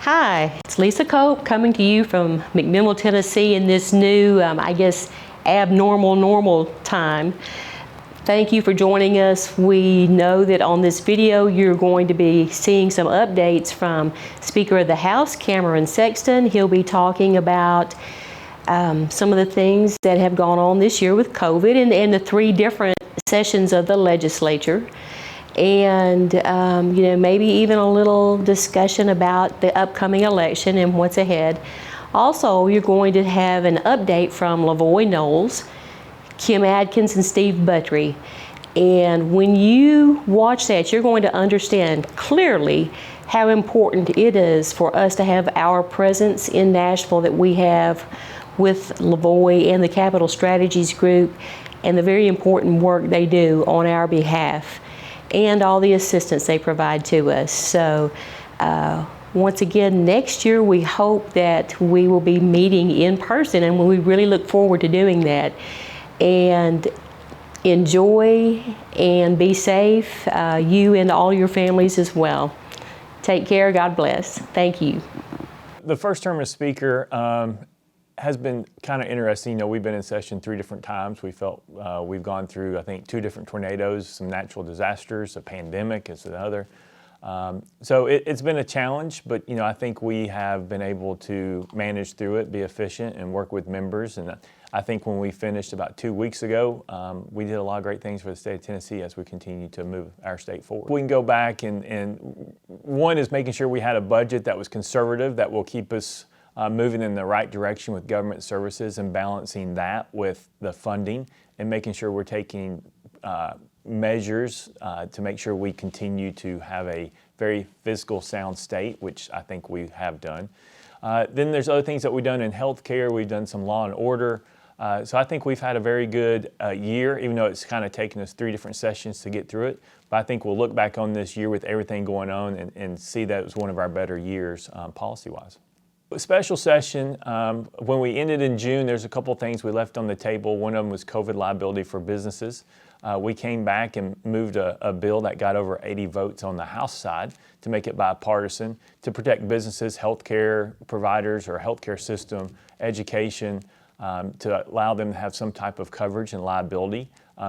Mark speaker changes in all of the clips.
Speaker 1: Hi, it's Lisa Cope coming to you from McMinnville, Tennessee in this new, abnormal normal time. Thank you for joining us. We know that on this video you're going to be seeing some updates from Speaker of the House, Cameron Sexton. He'll be talking about some of the things that have gone on this year with COVID and the three different sessions of the legislature. And maybe even a little discussion about the upcoming election and what's ahead. Also, you're going to have an update from Lavoy Knowles, Kim Adkins, and Steve Buttrey. And when you watch that, you're going to understand clearly how important it is for us to have our presence in Nashville that we have with Lavoy and the Capital Strategies Group and the very important work they do on our behalf and all the assistance they provide to us. So once again, next year we hope that we will be meeting in person, and we really look forward to doing that. And enjoy and be safe, you and all your families as well. Take care, God bless. Thank you.
Speaker 2: The first term as Speaker has been kind of interesting. We've been in session 3 different times. We felt we've gone through, I think, 2 different tornadoes, some natural disasters, a pandemic is another. So it's been a challenge, but I think we have been able to manage through it, be efficient, and work with members. And I think when we finished about 2 weeks ago, we did a lot of great things for the state of Tennessee as we continue to move our state forward. We can go back and one is making sure we had a budget that was conservative, that will keep us moving in the right direction with government services and balancing that with the funding and making sure we're taking measures to make sure we continue to have a very fiscal sound state, which I think we have done. Then there's other things that we've done in healthcare. We've done some law and order. So I think we've had a very good year, even though it's kind of taken us 3 different sessions to get through it. But I think we'll look back on this year with everything going on and see that it was one of our better years policy-wise. Special session, when we ended in June, there's a couple things we left on the table. One of them was COVID liability for businesses. We came back and moved a bill that got over 80 votes on the House side to make it bipartisan to protect businesses, healthcare providers or healthcare system, education, to allow them to have some type of coverage and liability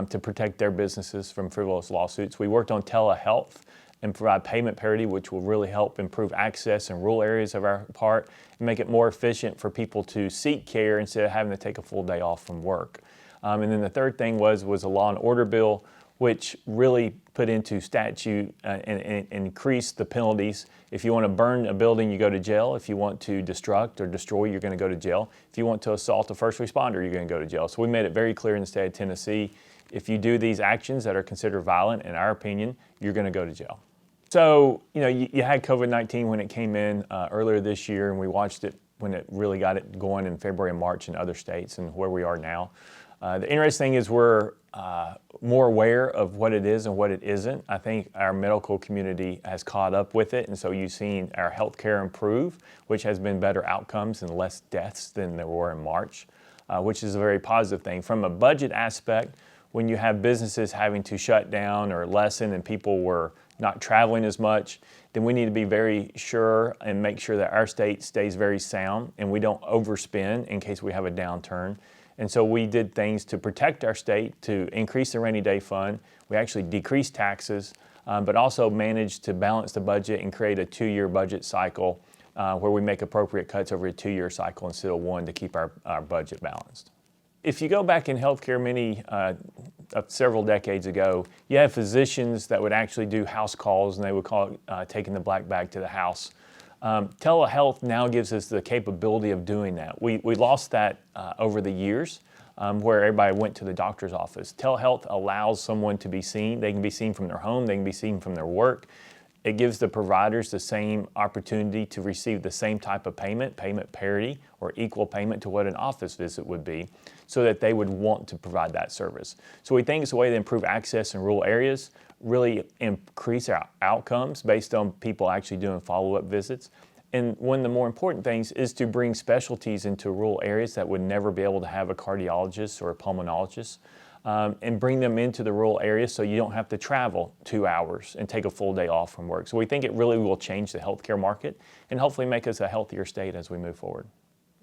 Speaker 2: to protect their businesses from frivolous lawsuits. We worked on telehealth and provide payment parity, which will really help improve access in rural areas of our part and make it more efficient for people to seek care instead of having to take a full day off from work. And then the third thing was a law and order bill, which really put into statute and increased the penalties. If you want to burn a building, you go to jail. If you want to destruct or destroy, you're going to go to jail. If you want to assault a first responder, you're going to go to jail. So we made it very clear in the state of Tennessee, if you do these actions that are considered violent, in our opinion, you're going to go to jail. So, you had COVID-19 when it came in earlier this year, and we watched it when it really got it going in February and March in other states and where we are now. The interesting thing is we're more aware of what it is and what it isn't. I think our medical community has caught up with it, and so you've seen our healthcare improve, which has been better outcomes and less deaths than there were in March, which is a very positive thing. From a budget aspect, when you have businesses having to shut down or lessen and people were not traveling as much, then we need to be very sure and make sure that our state stays very sound and we don't overspend in case we have a downturn. And so we did things to protect our state, to increase the rainy day fund. We actually decreased taxes, but also managed to balance the budget and create a 2-year budget cycle where we make appropriate cuts over a 2-year cycle instead of 1 to keep our budget balanced. If you go back in healthcare several decades ago, you had physicians that would actually do house calls, and they would call it taking the black bag to the house. Telehealth now gives us the capability of doing that. We lost that over the years where everybody went to the doctor's office. Telehealth allows someone to be seen. They can be seen from their home. They can be seen from their work. It gives the providers the same opportunity to receive the same type of payment parity or equal payment to what an office visit would be, so that they would want to provide that service. So we think it's a way to improve access in rural areas, really increase our outcomes based on people actually doing follow-up visits. And one of the more important things is to bring specialties into rural areas that would never be able to have a cardiologist or a pulmonologist. and bring them into the rural areas so you don't have to travel 2 hours and take a full day off from work. So we think it really will change the healthcare market and hopefully make us a healthier state as we move forward.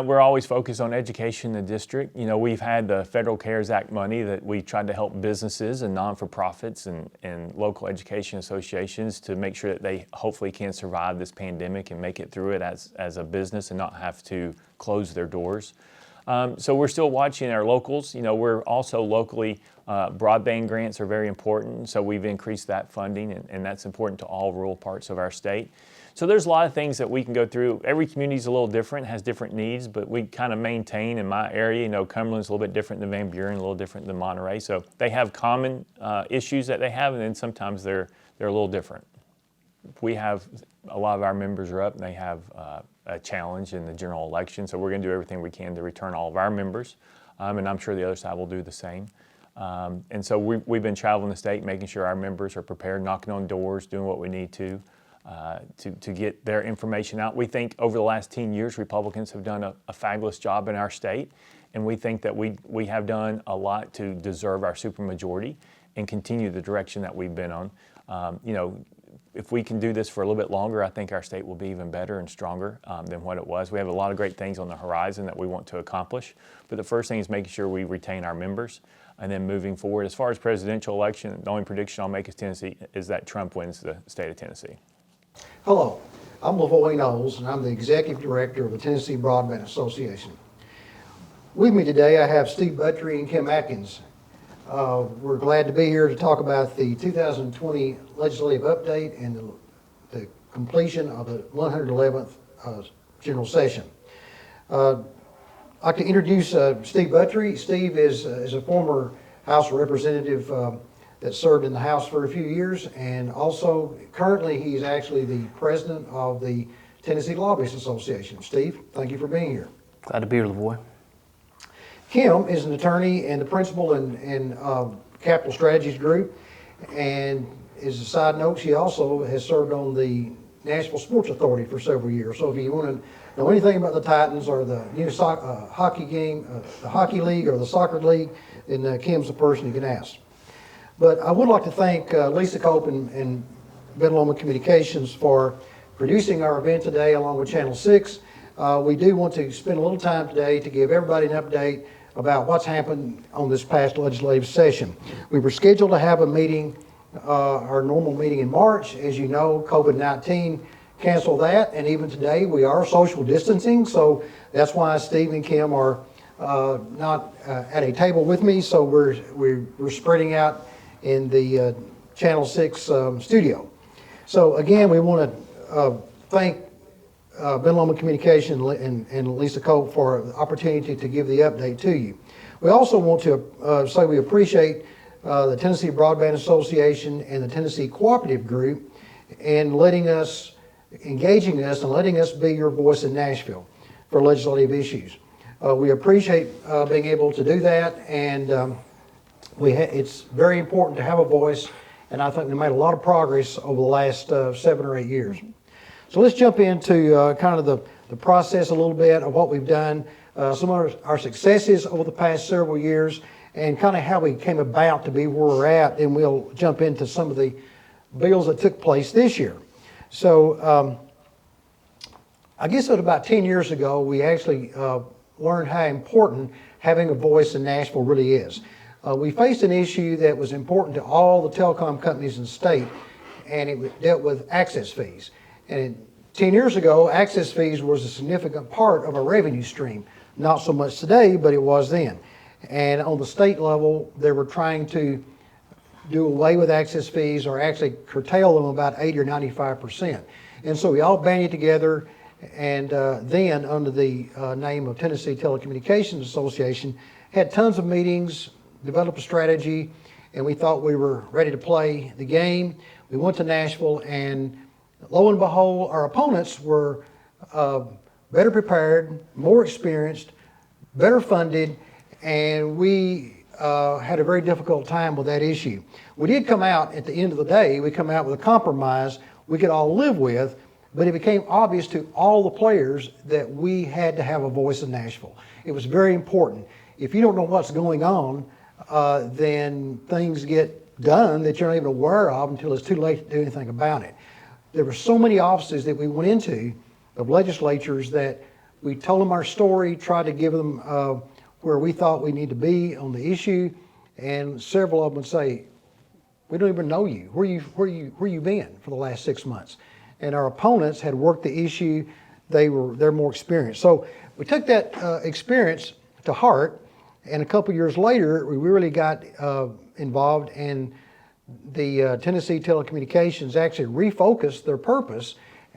Speaker 2: We're always focused on education in the district. You know, we've had the Federal CARES Act money that we tried to help businesses and non-for-profits and local education associations to make sure that they hopefully can survive this pandemic and make it through it as a business and not have to close their doors. So we're still watching our locals. You know, we're also locally, broadband grants are very important, so we've increased that funding, and that's important to all rural parts of our state. So there's a lot of things that we can go through. Every community is a little different, has different needs, but we kind of maintain in my area, you know, Cumberland's a little bit different than Van Buren, a little different than Monterey. So they have common issues that they have, and then sometimes they're a little different. We have, a lot of our members are up and they have a challenge in the general election, so we're going to do everything we can to return all of our members, and I'm sure the other side will do the same. And so we've been traveling the state, making sure our members are prepared, knocking on doors, doing what we need to get their information out. We think over the last 10 years, Republicans have done a fabulous job in our state, and we think that we have done a lot to deserve our supermajority and continue the direction that we've been on. You know, if we can do this for a little bit longer, I think our state will be even better and stronger than what it was. We have a lot of great things on the horizon that we want to accomplish, but the first thing is making sure we retain our members. And then moving forward, as far as presidential election, the only prediction I'll make is that Trump wins the state of Tennessee.
Speaker 3: Hello, I'm LaVoy Knowles, and I'm the Executive Director of the Tennessee Broadband Association. With me today, I have Steve Buttrey and Kim Atkins. We're glad to be here to talk about the 2020 legislative update and the completion of the 111th General Session. I'd like to introduce Steve Buttrey. Steve is a former House representative that served in the House for a few years, and also currently he's actually the president of the Tennessee Lobbyists Association. Steve, thank you for being here.
Speaker 4: Glad to be here, LaVoy.
Speaker 3: Kim is an attorney and the principal in Capital Strategies Group, and as a side note, she also has served on the Nashville Sports Authority for several years. So if you want to know anything about the Titans or the new hockey game, the hockey league or the soccer league, then Kim's the person you can ask. But I would like to thank Lisa Cope and Ben Lomond Communications for producing our event today along with Channel 6. We do want to spend a little time today to give everybody an update about what's happened on this past legislative session. We were scheduled to have a meeting, our normal meeting in March. As you know, COVID-19 canceled that, and even today we are social distancing, so that's why Steve and Kim are not at a table with me, so we're spreading out in the Channel 6 studio. So again, we want to thank Ben Lomond Communication and Lisa Cope for the opportunity to give the update to you. We also want to say we appreciate the Tennessee Broadband Association and the Tennessee Cooperative Group in engaging us and letting us be your voice in Nashville for legislative issues. We appreciate being able to do that, and it's very important to have a voice, and I think we made a lot of progress over the last 7 or 8 years. So let's jump into kind of the process a little bit of what we've done, some of our successes over the past several years, and kind of how we came about to be where we're at, and we'll jump into some of the bills that took place this year. So I guess it was about 10 years ago, we actually learned how important having a voice in Nashville really is. We faced an issue that was important to all the telecom companies in the state, and it dealt with access fees. And 10 years ago, access fees was a significant part of our revenue stream. Not so much today, but it was then. And on the state level, they were trying to do away with access fees or actually curtail them about 80 or 95%. And so we all banded together, and then under the name of Tennessee Telecommunications Association, had tons of meetings, developed a strategy, and we thought we were ready to play the game. We went to Nashville, and lo and behold, our opponents were better prepared, more experienced, better funded, and we had a very difficult time with that issue. We did come out, at the end of the day, we come out with a compromise we could all live with, but it became obvious to all the players that we had to have a voice in Nashville. It was very important. If you don't know what's going on then things get done that you're not even aware of until it's too late to do anything about it. There were so many offices that we went into of legislatures that we told them our story, tried to give them where we thought we need to be on the issue, and several of them would say, "We don't even know you. Where you been for the last 6 months?" And our opponents had worked the issue. They're more experienced. So we took that experience to heart, and a couple years later, we really got involved, and the Tennessee Telecommunications actually refocused their purpose,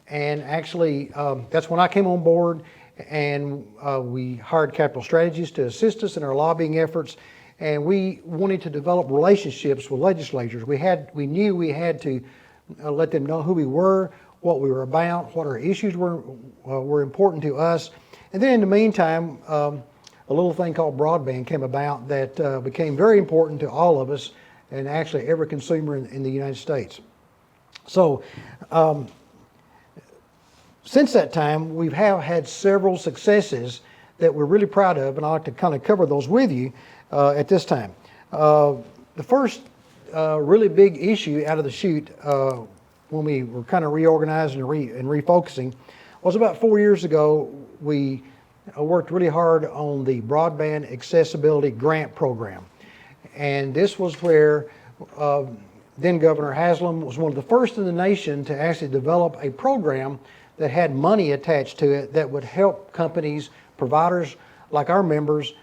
Speaker 3: and actually that's when I came on board, and we hired Capital Strategies to assist us in our lobbying efforts, and we wanted to develop relationships with legislatures. We knew we had to let them know who we were, what we were about, what our issues were important to us, and then in the meantime, a little thing called broadband came about that became very important to all of us, and actually every consumer in the United States. So since that time, we have had several successes that we're really proud of, and I'd like to kind of cover those with you at this time. The first really big issue out of the chute when we were kind of reorganizing and refocusing was about 4 years ago. We worked really hard on the Broadband Accessibility Grant Program. And this was where then Governor Haslam was one of the first in the nation to actually develop a program that had money attached to it that would help companies, providers like our members,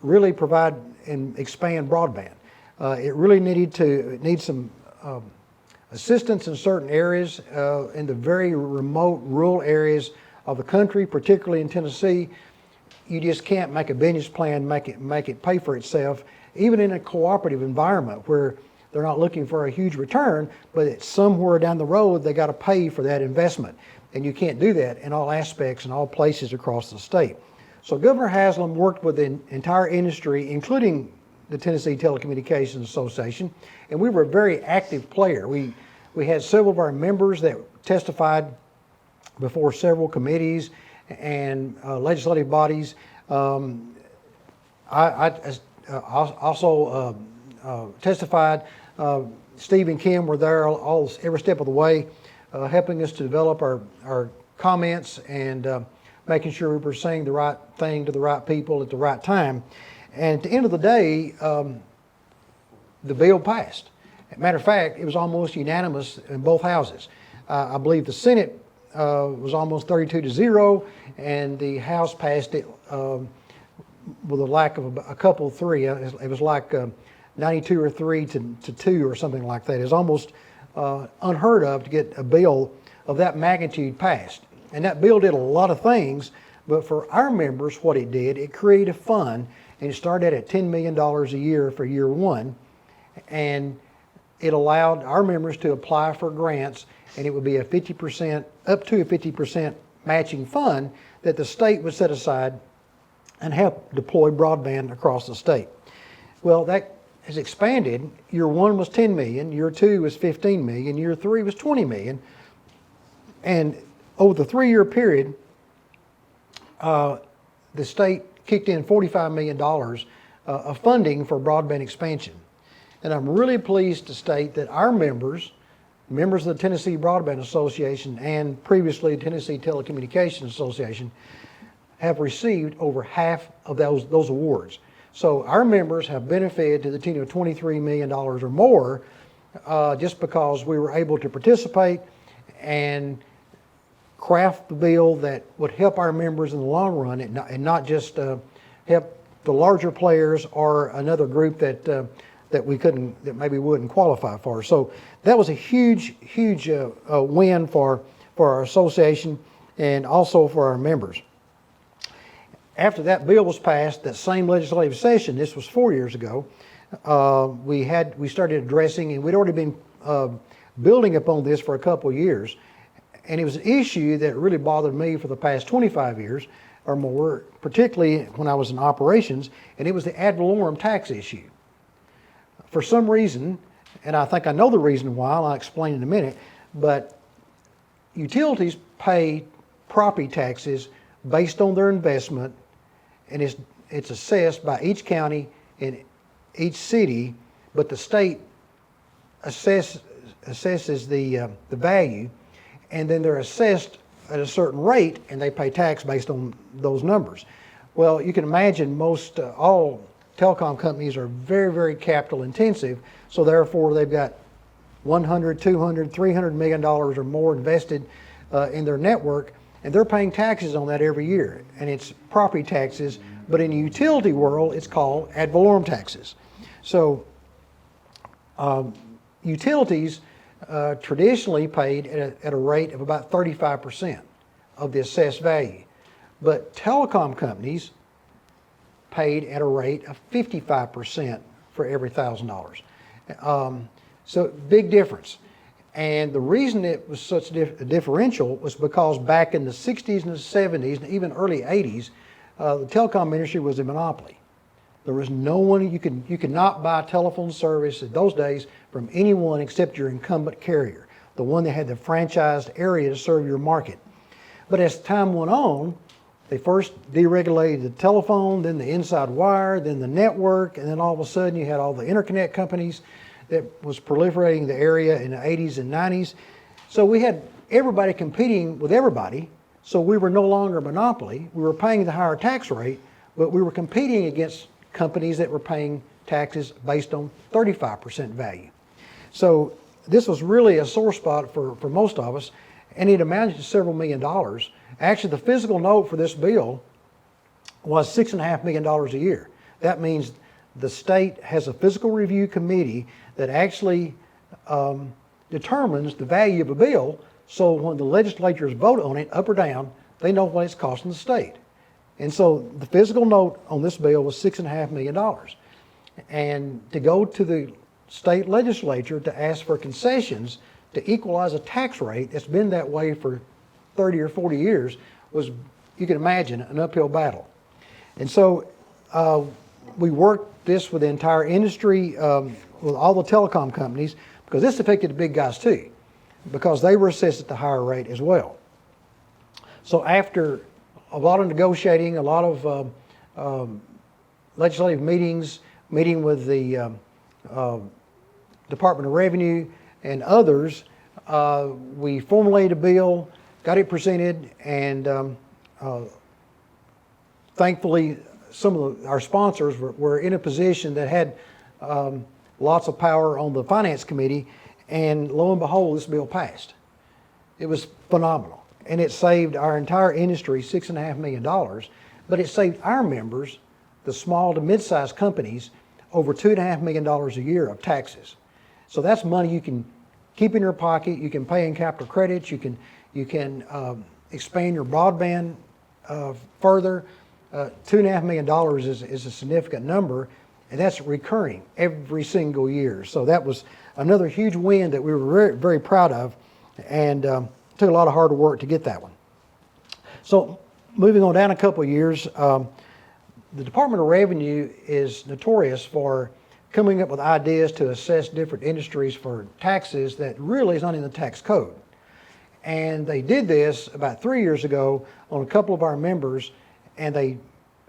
Speaker 3: really provide and expand broadband. It really needs some assistance in certain areas, in the very remote rural areas of the country, particularly in Tennessee. You just can't make a business plan, make it pay for itself, even in a cooperative environment where they're not looking for a huge return, but it's somewhere down the road they got to pay for that investment. And you can't do that in all aspects and all places across the state. So Governor Haslam worked with the entire industry, including the Tennessee Telecommunications Association, and we were a very active player. We had several of our members that testified before several committees and legislative bodies. I also testified. Steve and Kim were there every step of the way, helping us to develop our comments and making sure we were saying the right thing to the right people at the right time. And at the end of the day, the bill passed. As a matter of fact, it was almost unanimous in both houses. I believe the Senate was almost 32-0, and the House passed it with a lack of a couple, three. It was like 92 or 3 to 2 or something like that. It's almost unheard of to get a bill of that magnitude passed. And that bill did a lot of things, but for our members, what it did, it created a fund, and it started at $10 million a year for year one, and it allowed our members to apply for grants, and it would be a 50%, up to a 50% matching fund that the state would set aside and help deploy broadband across the state. Well, that has expanded. Year one was 10 million, year two was 15 million, year three was 20 million. And over the 3-year period, the state kicked in $45 million of funding for broadband expansion. And I'm really pleased to state that our members of the Tennessee Broadband Association and previously Tennessee Telecommunications Association, have received over half of those awards. So our members have benefited to the tune of $23 million or more just because we were able to participate and craft the bill that would help our members in the long run and not just help the larger players or another group that maybe wouldn't qualify for. So that was a huge win for our association and also for our members. After that bill was passed, that same legislative session, this was 4 years ago, we started addressing, and we'd already been building upon this for a couple of years, and it was an issue that really bothered me for the past 25 years or more, particularly when I was in operations, and it was the ad valorem tax issue. For some reason, and I think I know the reason why, I'll explain in a minute, but utilities pay property taxes based on their investment, and it's assessed by each county in each city, but the state assesses the value, and then they're assessed at a certain rate, and they pay tax based on those numbers. Well, you can imagine most all telecom companies are very, very capital intensive, so therefore they've got 100, 200, 300 million dollars or more invested in their network, and they're paying taxes on that every year, and it's property taxes, but in the utility world it's called ad valorem taxes. So utilities traditionally paid at a rate of about 35% of the assessed value, but telecom companies paid at a rate of 55% for every $1,000. So big difference. And the reason it was such a differential was because back in the 60s and the 70s and even early 80s, the telecom industry was a monopoly. There was no one, you could not buy telephone service in those days from anyone except your incumbent carrier, the one that had the franchised area to serve your market. But as time went on, they first deregulated the telephone, then the inside wire, then the network, and then all of a sudden you had all the interconnect companies that was proliferating the area in the 80s and 90s. So we had everybody competing with everybody, so we were no longer a monopoly. We were paying the higher tax rate, but we were competing against companies that were paying taxes based on 35% value. So this was really a sore spot for most of us, and it amounted to several $million. Actually, the physical note for this bill was $6.5 million a year. That means the state has a fiscal review committee that actually determines the value of a bill, so when the legislatures vote on it, up or down, they know what it's costing the state. And so the fiscal note on this bill was $6.5 million. And to go to the state legislature to ask for concessions to equalize a tax rate that's been that way for 30 or 40 years was, you can imagine, an uphill battle. And so we worked this with the entire industry, with all the telecom companies, because this affected the big guys too, because they were assessed at the higher rate as well. So after a lot of negotiating, a lot of legislative meetings, meeting with the Department of Revenue and others, we formulated a bill, got it presented, and thankfully some of our sponsors were in a position that had lots of power on the Finance Committee, and lo and behold, this bill passed. It was phenomenal, and it saved our entire industry $6.5 million, but it saved our members, the small to mid-sized companies, over $2.5 million a year of taxes. So that's money you can keep in your pocket, you can pay in capital credits, you can expand your broadband further. $2.5 million is a significant number, and that's recurring every single year. So that was another huge win that we were very, very proud of, and took a lot of hard work to get that one. So moving on down a couple of years, the Department of Revenue is notorious for coming up with ideas to assess different industries for taxes that really is not in the tax code. And they did this about 3 years ago on a couple of our members, and they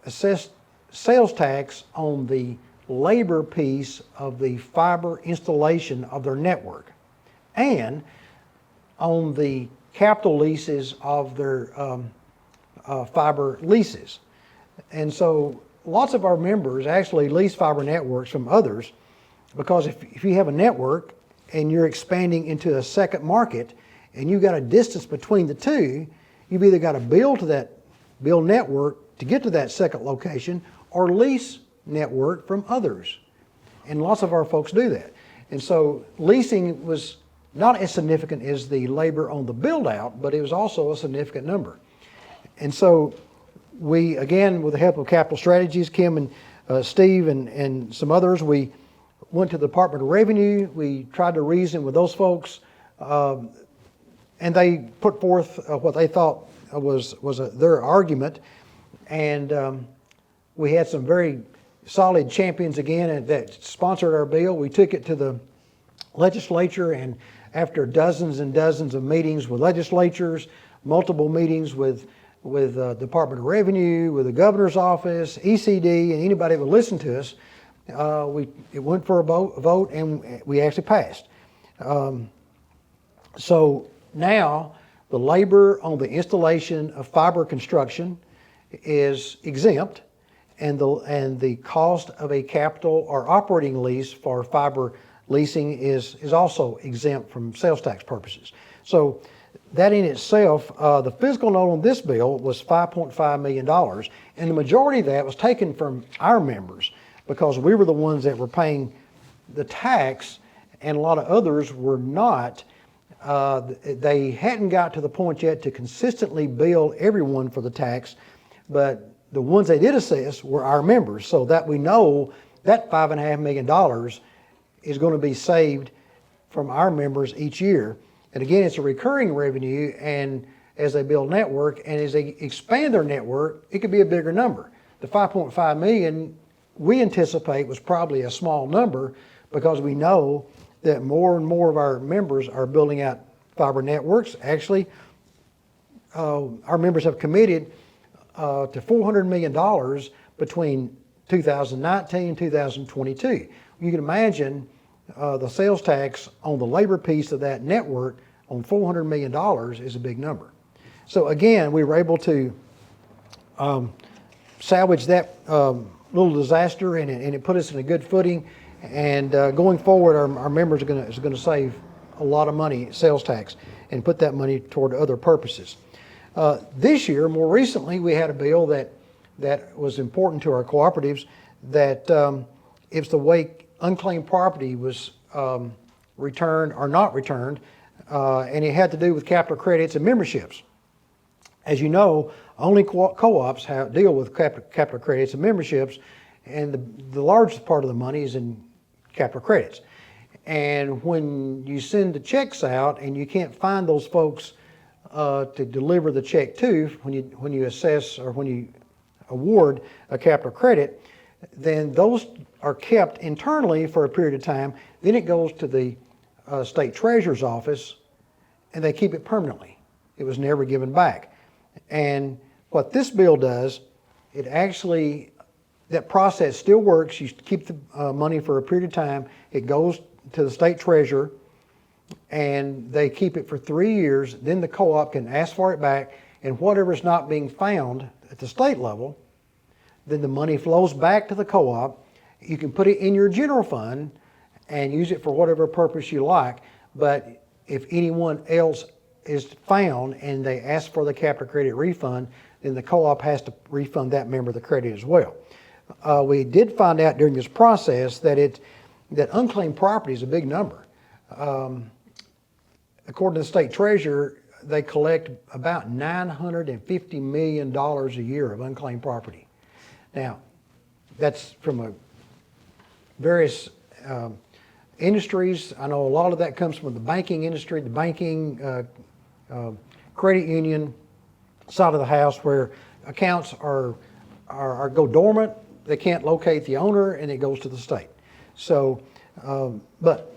Speaker 3: assessed sales tax on the labor piece of the fiber installation of their network and on the capital leases of their fiber leases. And so lots of our members actually lease fiber networks from others, because if you have a network and you're expanding into a second market and you've got a distance between the two, you've either got to build network to get to that second location or lease network from others. And lots of our folks do that. And so leasing was not as significant as the labor on the build out, but it was also a significant number. And so we, again, with the help of Capital Strategies, Kim and Steve and some others, we went to the Department of Revenue. We tried to reason with those folks, and they put forth what they thought was their argument. And we had some very solid champions again that sponsored our bill. We took it to the legislature, and after dozens and dozens of meetings with legislatures, multiple meetings with Department of Revenue, with the governor's office, ECD, and anybody that would listen to us, it went for a vote, and we actually passed. So now the labor on the installation of fiber construction is exempt, and the cost of a capital or operating lease for fiber leasing is also exempt from sales tax purposes. So that in itself, the fiscal note on this bill was $5.5 million, and the majority of that was taken from our members because we were the ones that were paying the tax, and a lot of others were not. They hadn't got to the point yet to consistently bill everyone for the tax, but the ones they did assess were our members, so that we know that $5.5 million is going to be saved from our members each year. And again, it's a recurring revenue, and as they build network and as they expand their network, it could be a bigger number. The 5.5 million we anticipate was probably a small number because we know that more and more of our members are building out fiber networks. Actually, our members have committed to $400 million between 2019 and 2022. You can imagine the sales tax on the labor piece of that network on $400 million is a big number. So again, we were able to salvage that little disaster, and it put us in a good footing. And going forward, our members are going to save a lot of money, sales tax, and put that money toward other purposes. This year, more recently, we had a bill that was important to our cooperatives, that if the way unclaimed property was returned or not returned, and it had to do with capital credits and memberships. As you know, only co-ops deal with capital credits and memberships, and the largest part of the money is in capital credits. And when you send the checks out and you can't find those folks to deliver the check to, when you assess or when you award a capital credit, then those are kept internally for a period of time. Then it goes to the state treasurer's office, and they keep it permanently. It was never given back. And what this bill does, it actually, that process still works. You keep the money for a period of time. It goes to the state treasurer, and they keep it for 3 years. Then the co-op can ask for it back, and whatever's not being found at the state level, then the money flows back to the co-op. You can put it in your general fund and use it for whatever purpose you like. But if anyone else is found and they ask for the capital credit refund, then the co-op has to refund that member the credit as well. We did find out during this process that unclaimed property is a big number. According to the state treasurer, they collect about $950 million a year of unclaimed property. Now, that's from various industries. I know a lot of that comes from the banking industry, the banking credit union side of the house, where accounts are go dormant. They can't locate the owner, and it goes to the state. So, but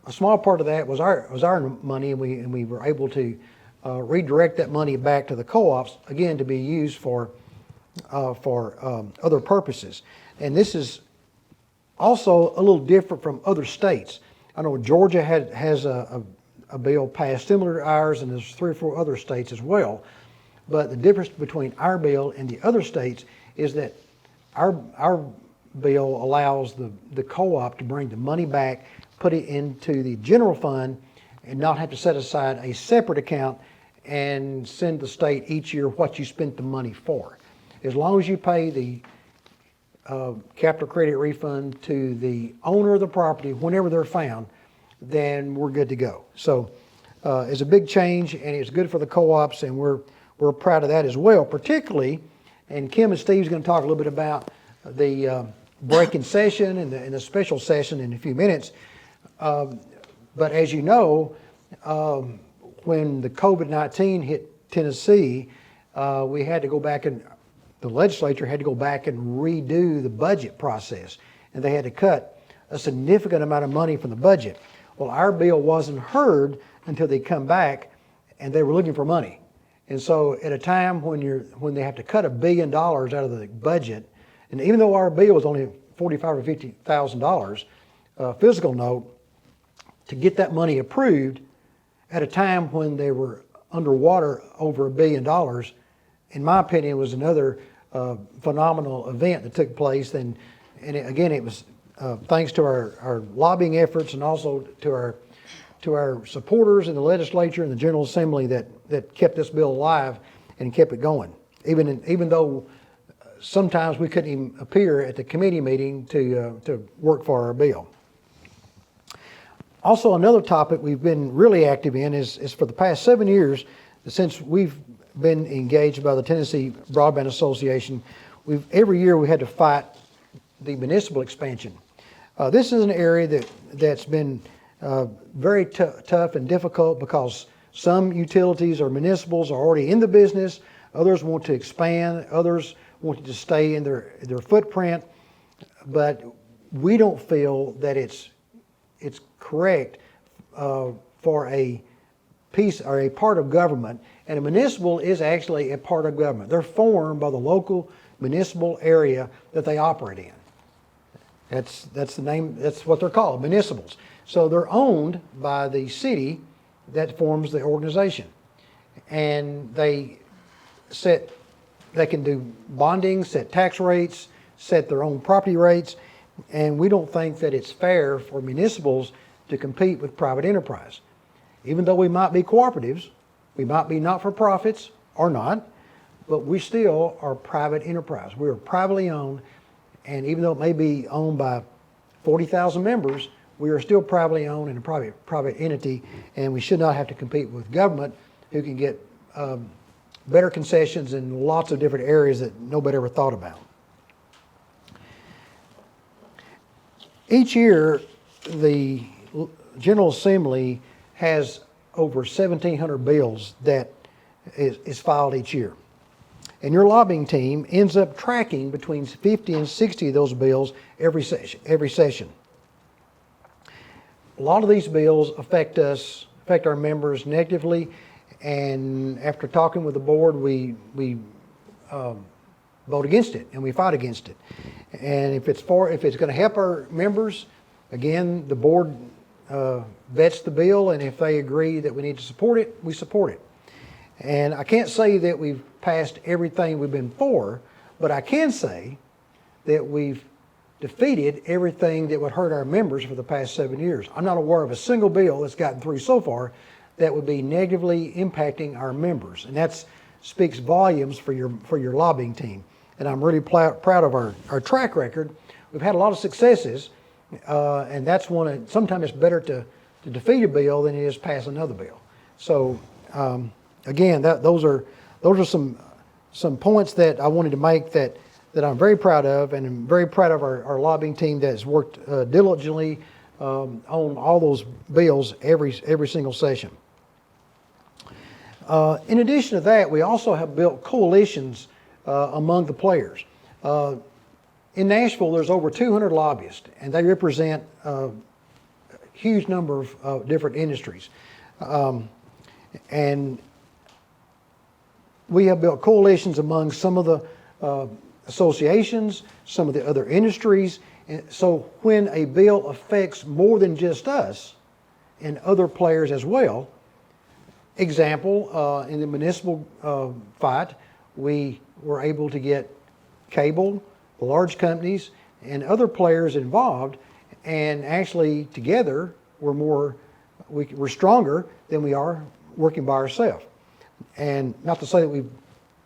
Speaker 3: a small part of that was our money, and we were able to redirect that money back to the co-ops, again, to be used for other purposes. And this is also a little different from other states. I know Georgia has a bill passed similar to ours, and there's 3 or 4 other states as well. But the difference between our bill and the other states is that our bill allows the co-op to bring the money back, put it into the general fund, and not have to set aside a separate account and send the state each year what you spent the money for. As long as you pay the capital credit refund to the owner of the property whenever they're found, then we're good to go. So it's a big change, and it's good for the co-ops, and we're proud of that as well, particularly, and Kim and Steve's going to talk a little bit about the break in session and the special session in a few minutes. But as you know, when the COVID-19 hit Tennessee, we had to go back, and the legislature had to go back and redo the budget process, and they had to cut a significant amount of money from the budget. Well, our bill wasn't heard until they come back, and they were looking for money. And so at a time when they have to cut $1 billion out of the budget, and even though our bill was only $45,000 or $50,000 physical note to get that money approved at a time when they were underwater over $1 billion. In my opinion, was another phenomenal event that took place. And again, it was thanks to our lobbying efforts and also to our supporters in the legislature and the General Assembly that kept this bill alive and kept it going. Even though sometimes we couldn't even appear at the committee meeting to work for our bill. Also, another topic we've been really active in is for the past 7 years, since we've been engaged by the Tennessee Broadband Association, every year we had to fight the municipal expansion. This is an area that's been very tough and difficult because some utilities or municipals are already in the business, others want to expand, others want to stay in their footprint, but we don't feel that it's correct for a piece or a part of government, and a municipal is actually a part of government. They're formed by the local municipal area that they operate in. That's the name, that's what they're called, municipals. So they're owned by the city that forms the organization. And they can do bonding, set tax rates, set their own property rates, and we don't think that it's fair for municipals to compete with private enterprise. Even though we might be cooperatives, we might be not-for-profits or not, but we still are private enterprise. We are privately owned, and even though it may be owned by 40,000 members, we are still privately owned and a private entity, and we should not have to compete with government, who can get better concessions in lots of different areas that nobody ever thought about. Each year, the General Assembly has over 1,700 bills that is filed each year. And your lobbying team ends up tracking between 50 and 60 of those bills every session. A lot of these bills affect our members negatively, and after talking with the board, we vote against it and we fight against it. And if it's going to help our members, again, the board vets the bill, and if they agree that we need to support it, we support it. And I can't say that we've passed everything we've been for, but I can say that we've defeated everything that would hurt our members for the past 7 years. I'm not aware of a single bill that's gotten through so far that would be negatively impacting our members, and that speaks volumes for your lobbying team. And I'm really proud of our track record. We've had a lot of successes, and that's one. Sometimes it's better to defeat a bill than it is pass another bill. So again, those are some points that I wanted to make that I'm very proud of, and I'm very proud of our lobbying team that has worked diligently on all those bills every single session. In addition to that, we also have built coalitions among the players. In Nashville, there's over 200 lobbyists, and they represent a huge number of different industries. And we have built coalitions among some of the associations, some of the other industries. And so when a bill affects more than just us and other players as well, example, in the municipal fight, we were able to get cable, the large companies, and other players involved, and actually together we're stronger than we are working by ourselves. And not to say that we've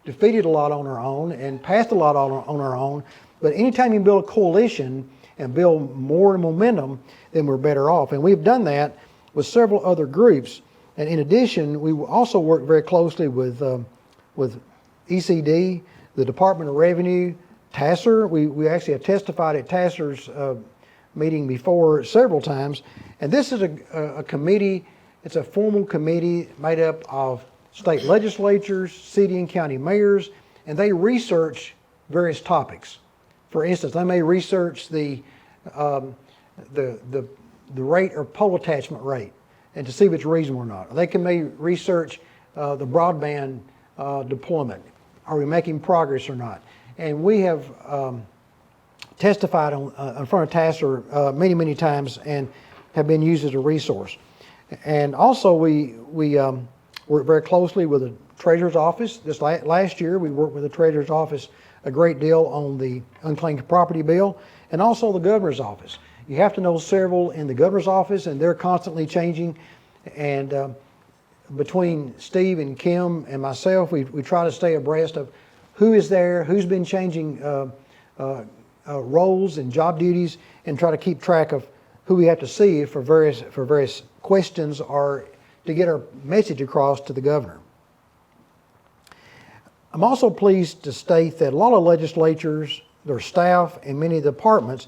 Speaker 3: defeated a lot on our own and passed a lot on our own, but anytime you build a coalition and build more momentum, then we're better off. And we've done that with several other groups. And in addition, we also work very closely with ECD, the Department of Revenue, TASER. We actually have testified at TASER's meeting before several times. And this is a committee, it's a formal committee made up of state legislatures, city and county mayors, and they research various topics. For instance, they may research the rate or pole attachment rate and to see if it's reasonable or not. They may research the broadband deployment. Are we making progress or not? And we have testified on in front of TASSER many times and have been used as a resource. And also we work very closely with the Treasurer's Office. This last year we worked with the Treasurer's Office a great deal on the unclaimed property bill, and also the Governor's Office. You have to know several in the Governor's Office, and they're constantly changing. And between Steve and Kim and myself, we try to stay abreast of who is there, who's been changing roles and job duties, and try to keep track of who we have to see for various questions or to get our message across to the governor. I'm also pleased to state that a lot of legislatures, their staff, and many of the departments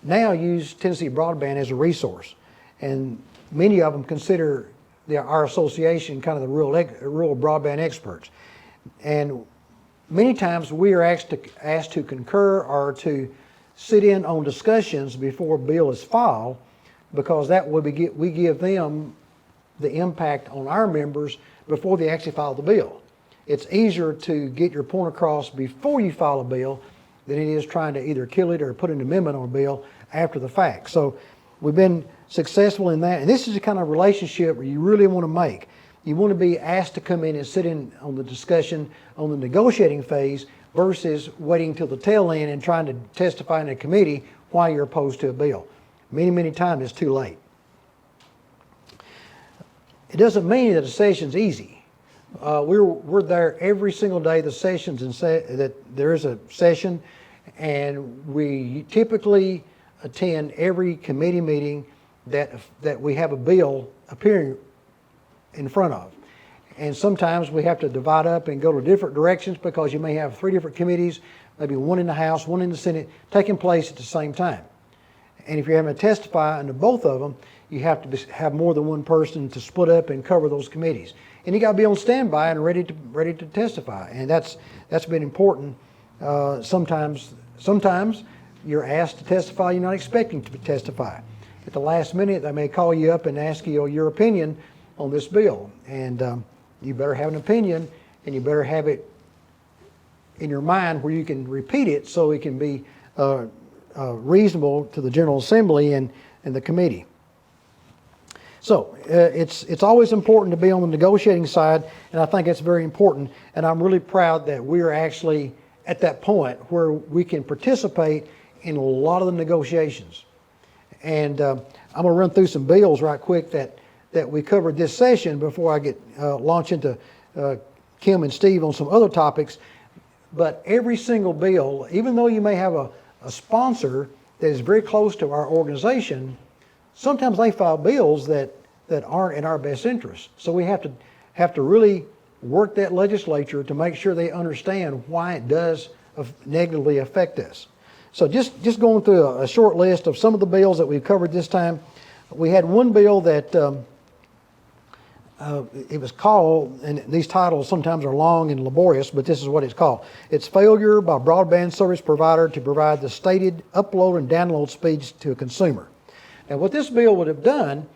Speaker 3: now use Tennessee Broadband as a resource. And many of them consider our association kind of the rural broadband experts. And many times we are asked to concur or to sit in on discussions before a bill is filed, because that way we give them the impact on our members before they actually file the bill. It's easier to get your point across before you file a bill than it is trying to either kill it or put an amendment on a bill after the fact. So we've been successful in that. And this is the kind of relationship where you really want to make. You want to be asked to come in and sit in on the discussion on the negotiating phase versus waiting till the tail end and trying to testify in a committee why you're opposed to a bill. Many times it's too late. It doesn't mean that a session's easy. We're there every single day. The sessions that there is a session, and we typically attend every committee meeting that we have a bill appearing in front of. And sometimes we have to divide up and go to different directions because you may have 3 different committees, maybe one in the House, one in the Senate, taking place at the same time. And if you're having to testify under both of them, you have to have more than one person to split up and cover those committees. And you got to be on standby and ready to testify. And that's been important. Sometimes you're asked to testify, you're not expecting to testify. At the last minute, they may call you up and ask you your opinion on this bill. And you better have an opinion, and you better have it in your mind where you can repeat it so it can be reasonable to the General Assembly and the committee. So it's always important to be on the negotiating side, and I think it's very important. And I'm really proud that we're actually at that point where we can participate in a lot of the negotiations. And I'm going to run through some bills right quick that we covered this session before I get launch into Kim and Steve on some other topics. But every single bill, even though you may have a sponsor that is very close to our organization, sometimes they file bills that aren't in our best interest. So we have to really work that legislature to make sure they understand why it does negatively affect us. So just going through a short list of some of the bills that we've covered this time. We had one bill that it was called, and these titles sometimes are long and laborious, but this is what it's called. It's failure by broadband service provider to provide the stated upload and download speeds to a consumer. Now what this bill would have done,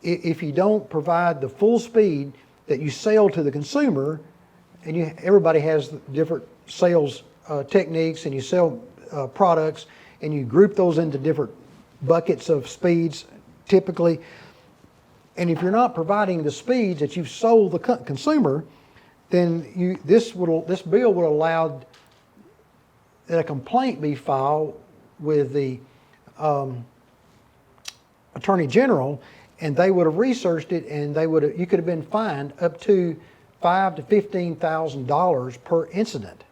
Speaker 3: if you don't provide the full speed that you sell to the consumer, and everybody has different sales techniques, and you sell products, and you group those into different buckets of speeds typically. And if you're not providing the speeds that you've sold the consumer, then this bill would allow that a complaint be filed with the Attorney General, and they would have researched it, and you could have been fined up to $5,000 to $15,000 per incident.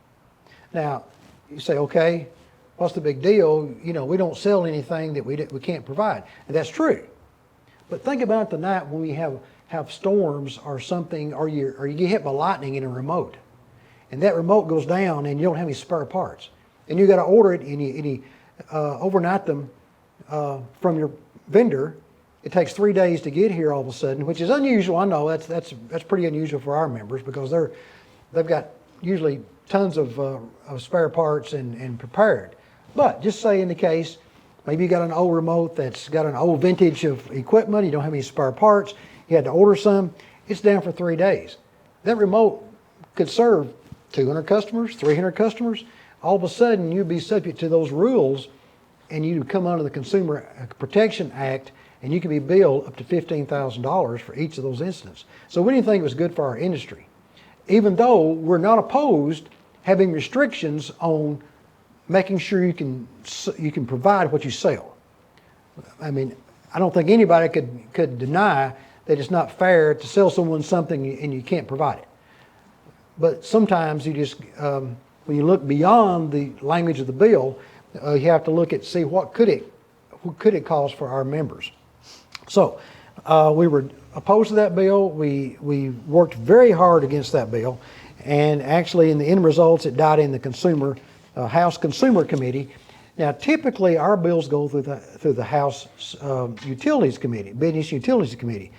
Speaker 3: Now you say, okay, what's the big deal? You know, we don't sell anything that we can't provide, and that's true. But think about the night when we have storms or something, or you get hit by lightning in a remote, and that remote goes down, and you don't have any spare parts, and you got to order it, and you overnight them from your vendor. It takes 3 days to get here all of a sudden, which is unusual. I know that's pretty unusual for our members because they've got usually tons of spare parts and prepared. But just say in the case, maybe you got an old remote that's got an old vintage of equipment, you don't have any spare parts, you had to order some, it's down for 3 days. That remote could serve 200 customers, 300 customers. all of a sudden you'd be subject to those rules and you come under the Consumer Protection Act and you could be billed up to $15,000 for each of those incidents. So we didn't think it was good for our industry, even though we're not opposed having restrictions on making sure you can provide what you sell. I mean, I don't think anybody could deny that it's not fair to sell someone something and you can't provide it. But sometimes you just, when you look beyond the language of the bill, you have to look at see what could it cause for our members. So we were opposed to that bill. We worked very hard against that bill, and actually in the end results it died in the House Consumer Committee. Now typically our bills go through the House Utilities Committee, Business Utilities Committee.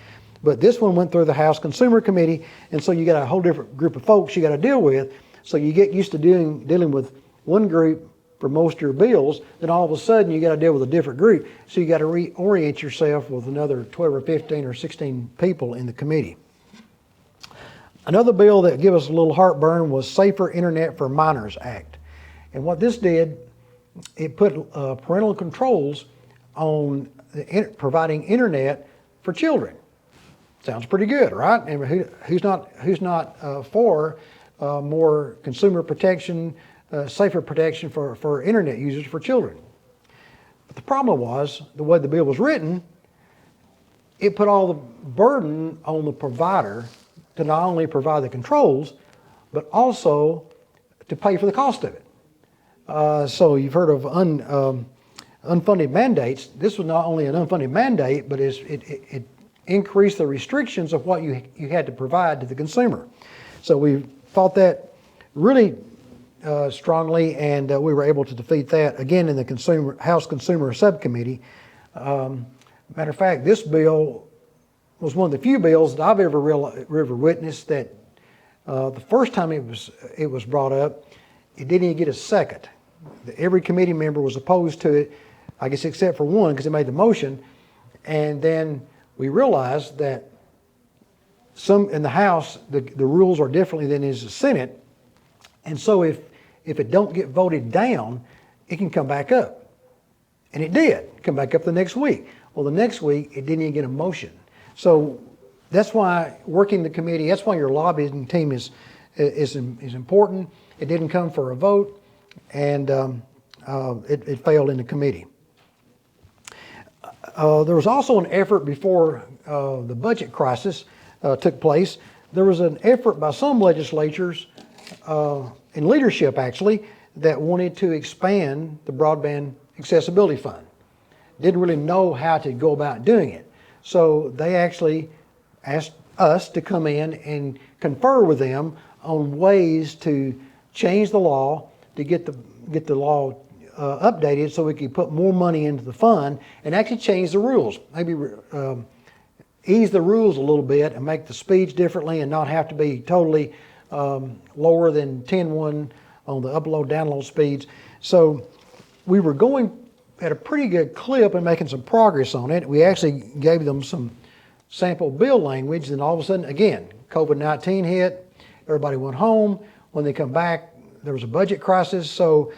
Speaker 3: But this one went through the House Consumer Committee, and so you got a whole different group of folks you got to deal with. So you get used to dealing with one group for most of your bills, then all of a sudden you got to deal with a different group. So you got to reorient yourself with another 12 or 15 or 16 people in the committee. Another bill that gave us a little heartburn was Safer Internet for Minors Act. And what this did, it put parental controls on providing internet for children. Sounds pretty good, right? And who's not for more consumer protection, safer protection for internet users for children? But the problem was, the way the bill was written, it put all the burden on the provider to not only provide the controls, but also to pay for the cost of it. So you've heard of unfunded mandates. This was not only an unfunded mandate, but it increased the restrictions of what you had to provide to the consumer. So we fought that really strongly, and we were able to defeat that again in the House Consumer Subcommittee. Matter of fact, this bill was one of the few bills that I've ever witnessed that the first time it was brought up, it didn't even get a second. Every committee member was opposed to it, I guess except for one, because they made the motion. And then we realized that some in the House, the rules are differently than is the Senate. And so if it don't get voted down, it can come back up. And it did come back up the next week. Well, the next week, it didn't even get a motion. So that's why working the committee, that's why your lobbying team is important. It didn't come for a vote, and it failed in the committee. There was also an effort before the budget crisis took place. There was an effort by some legislatures in leadership, actually, that wanted to expand the Broadband Accessibility Fund. Didn't really know how to go about doing it. So they actually asked us to come in and confer with them on ways to change the law, to get the law updated so we could put more money into the fund and actually change the rules. Maybe ease the rules a little bit and make the speeds differently and not have to be totally lower than 10.1 on the upload download speeds. So we were going at a pretty good clip and making some progress on it. We actually gave them some sample bill language, and all of a sudden, again, COVID-19 hit, everybody went home. When they come back, there was a budget crisis, so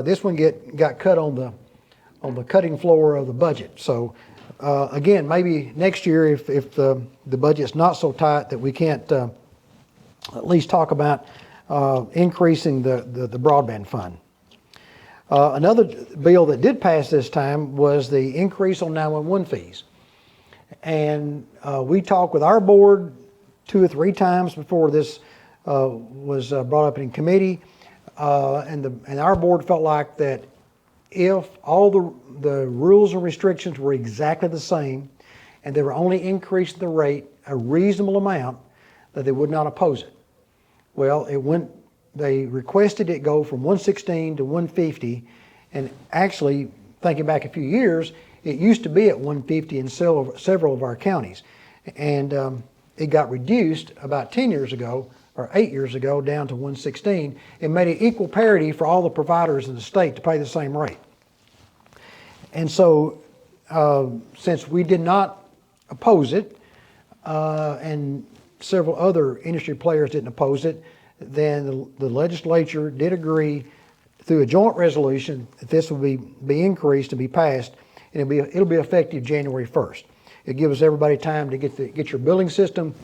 Speaker 3: this one got cut on the cutting floor of the budget. So again, maybe next year, if the budget's not so tight that we can't at least talk about increasing the broadband fund. Another bill that did pass this time was the increase on 911 fees. And we talked with our board 2 or 3 times before this was brought up in committee. And our board felt like that if all the rules and restrictions were exactly the same and they were only increasing the rate a reasonable amount, that they would not oppose it. Well, they requested it go from 116 to 150, and actually, thinking back a few years, it used to be at 150 in several of our counties. And it got reduced about 10 years ago, or 8 years ago, down to 116. It made it equal parity for all the providers in the state to pay the same rate. And so, since we did not oppose it, and several other industry players didn't oppose it, then the legislature did agree through a joint resolution that this will be increased and be passed, and it'll be effective January 1st. It gives everybody time to get your billing system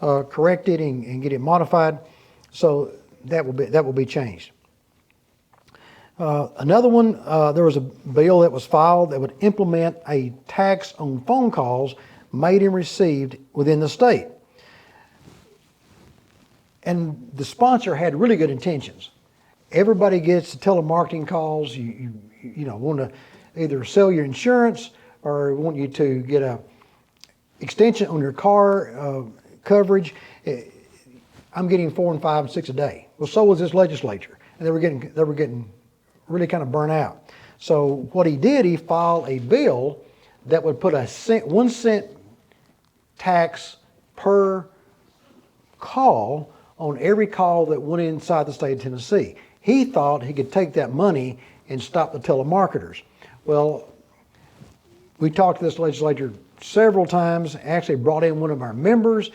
Speaker 3: corrected and get it modified. So that will be changed. Another one, there was a bill that was filed that would implement a tax on phone calls made and received within the state. And the sponsor had really good intentions. Everybody gets telemarketing calls. You want to either sell your insurance or want you to get a extension on your car coverage. I'm getting 4 and 5 and 6 a day. Well, so was this legislature, and they were getting really kind of burnt out. So what he did, he filed a bill that would put a 1 cent tax per call on every call that went inside the state of Tennessee. He thought he could take that money and stop the telemarketers. Well, we talked to this legislature several times, actually brought in one of our members.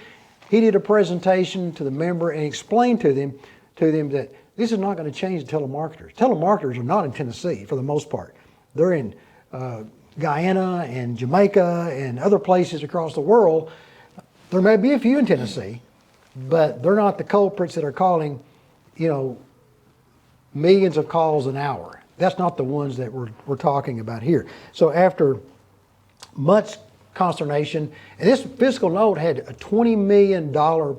Speaker 3: He did a presentation to the member and explained to them that this is not going to change the telemarketers. Telemarketers are not in Tennessee for the most part. They're in Guyana and Jamaica and other places across the world. There may be a few in Tennessee, but they're not the culprits that are calling, millions of calls an hour. That's not the ones that we're talking about here. So after much consternation, and this fiscal note had a $20 million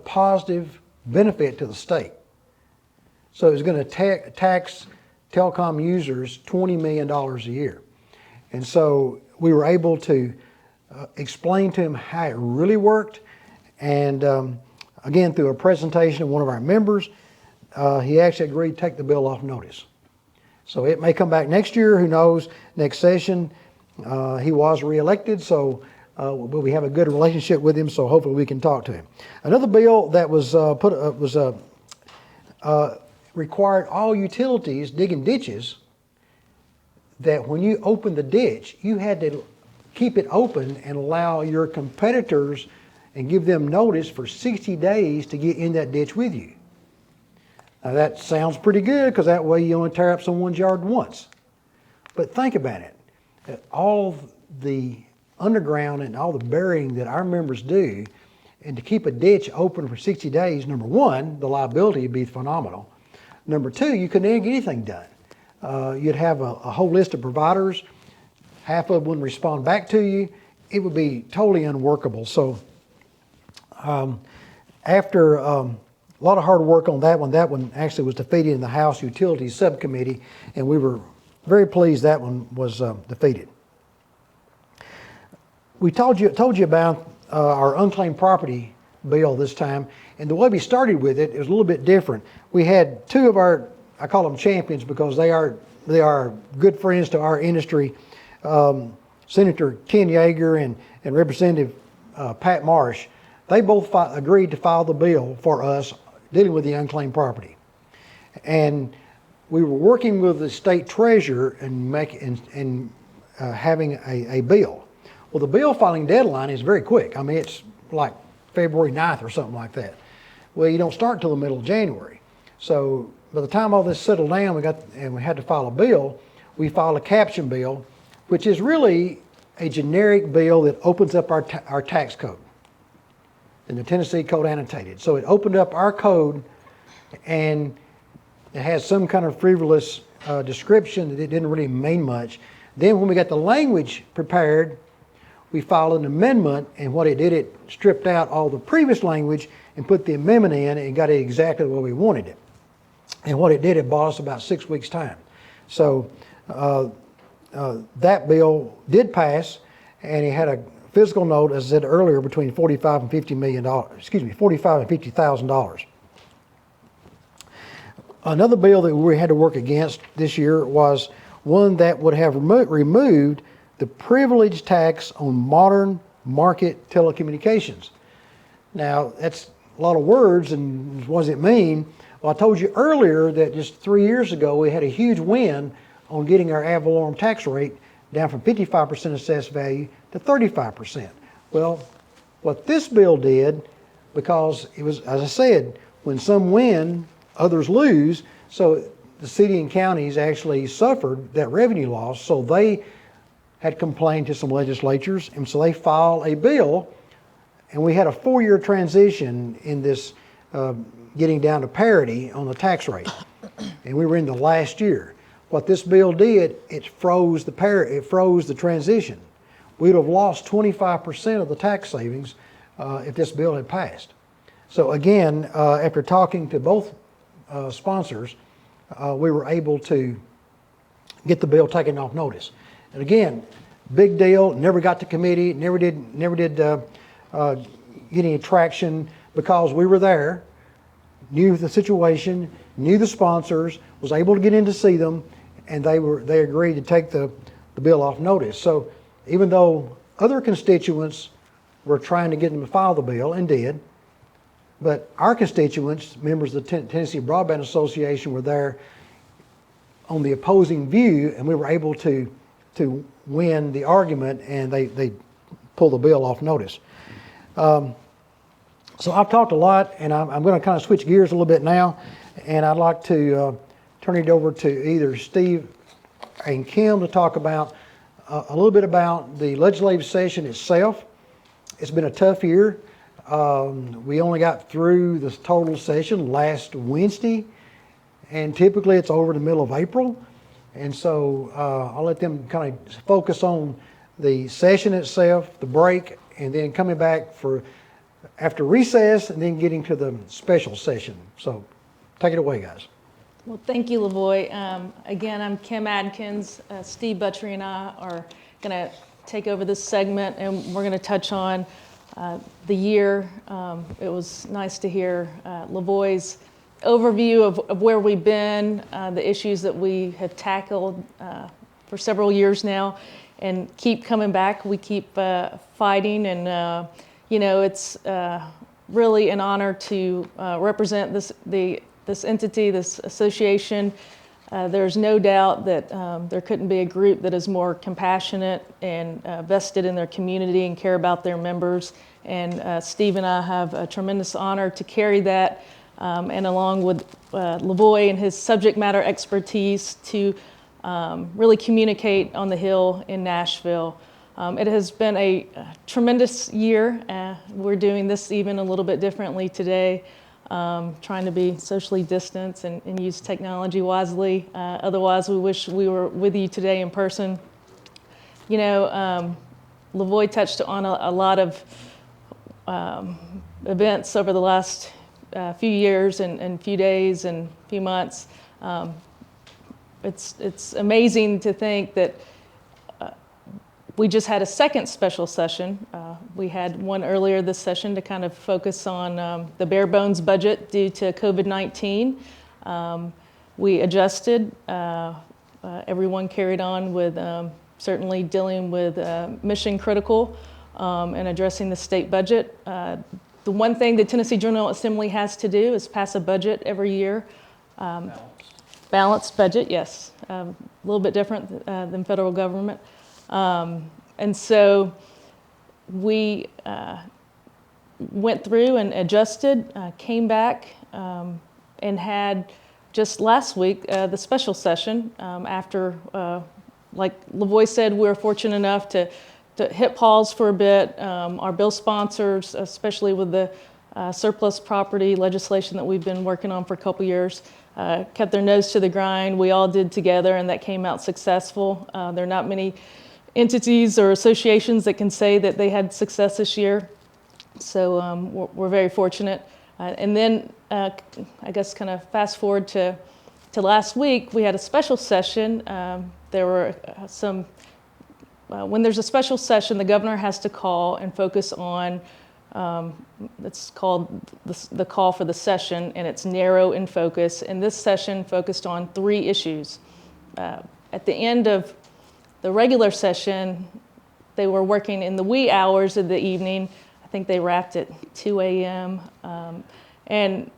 Speaker 3: positive benefit to the state. So it was going to tax telecom users $20 million a year. And so we were able to explain to him how it really worked. And again, through a presentation of one of our members, he actually agreed to take the bill off notice. So it may come back next year, who knows, next session. He was reelected, so we have a good relationship with him, so hopefully we can talk to him. Another bill that was required all utilities digging ditches, that when you open the ditch, you had to keep it open and allow your competitors and give them notice for 60 days to get in that ditch with you. Now that sounds pretty good, because that way you only tear up someone's yard once. But think about it. All the underground and all the burying that our members do, and to keep a ditch open for 60 days, number one, the liability would be phenomenal. Number two, you couldn't get anything done. You'd have a whole list of providers. Half of them wouldn't respond back to you. It would be totally unworkable. So after a lot of hard work on that one actually was defeated in the House Utilities Subcommittee, and we were very pleased that one was defeated. We told you about our unclaimed property bill this time, and the way we started with it was a little bit different. We had two of our, I call them champions because they are good friends to our industry, Senator Ken Yeager and Representative Pat Marsh. They both agreed to file the bill for us dealing with the unclaimed property. And we were working with the state treasurer and having a bill. Well, the bill filing deadline is very quick. I mean, it's like February 9th or something like that. Well, you don't start until the middle of January. So by the time all this settled down, we had to file a bill. We filed a caption bill, which is really a generic bill that opens up our tax code in the Tennessee Code Annotated. So it opened up our code, and it has some kind of frivolous description that it didn't really mean much. Then when we got the language prepared, we filed an amendment, and what it did, it stripped out all the previous language and put the amendment in and got it exactly the way we wanted it. And what it did, it bought us about 6 weeks' time. So that bill did pass, and it had a fiscal note, as I said earlier, between $45 and $50 million. $45 and $50,000. Another bill that we had to work against this year was one that would have removed the privilege tax on modern market telecommunications. Now, that's a lot of words, and what does it mean? Well, I told you earlier that just 3 years ago, we had a huge win on getting our ad valorem tax rate down from 55% assessed value to 35%. Well, what this bill did, because it was, as I said, when some win, others lose, so the city and counties actually suffered that revenue loss, so they had complained to some legislatures, and so they filed a bill, and we had a 4-year transition in this getting down to parity on the tax rate, and we were in the last year. What this bill did, it froze the transition. We'd have lost 25% of the tax savings if this bill had passed. So again, after talking to both sponsors, we were able to get the bill taken off notice. And again, big deal, never got to committee, never did get any traction because we were there, knew the situation, knew the sponsors, was able to get in to see them, and they agreed to take the bill off notice. So even though other constituents were trying to get them to file the bill and did, but our constituents, members of the Tennessee Broadband Association, were there on the opposing view, and we were able to win the argument, and they pulled the bill off notice. So I've talked a lot, and I'm going to kind of switch gears a little bit now, and I'd like to turn it over to either Steve and Kim to talk about a little bit about the legislative session itself. It's been a tough year. We only got through this total session last Wednesday, and typically it's over the middle of April. And so I'll let them kind of focus on the session itself, the break, and then coming back for after recess, and then getting to the special session. So take it away, guys.
Speaker 4: Well, thank you, Lavoy. Again, I'm Kim Adkins. Steve Buttrey and I are going to take over this segment, and we're going to touch on the year. It was nice to hear Lavoy's overview of where we've been, the issues that we have tackled for several years now, and keep coming back. We keep fighting, and it's really an honor to represent this entity, this association. There's no doubt that there couldn't be a group that is more compassionate and vested in their community and care about their members. And Steve and I have a tremendous honor to carry that, and along with Lavoy and his subject matter expertise to really communicate on the Hill in Nashville. It has been a tremendous year. We're doing this even a little bit differently today. Trying to be socially distanced and use technology wisely. Otherwise, we wish we were with you today in person. Lavoy touched on a lot of events over the last few years and few days and few months. It's amazing to think that we just had a second special session. We had one earlier this session to kind of focus on the bare bones budget due to COVID-19. We adjusted. Everyone carried on with certainly dealing with mission critical and addressing the state budget. The one thing the Tennessee General Assembly has to do is pass a budget every year. Balanced budget, yes. A little bit different than federal government. And so we went through and adjusted, came back, and had just last week the special session after, like Lavoy said, we were fortunate enough to hit pause for a bit. Our bill sponsors, especially with the surplus property legislation that we've been working on for a couple years, kept their nose to the grind. We all did together, and that came out successful. There are not many entities or associations that can say that they had success this year. So we're very fortunate. And then I guess kind of fast forward to last week, we had a special session. There were some, when there's a special session, the governor has to call and focus on, it's called the call for the session, and it's narrow in focus. And this session focused on 3 issues. At the end of the regular session, they were working in the wee hours of the evening. I think they wrapped at 2 a.m. And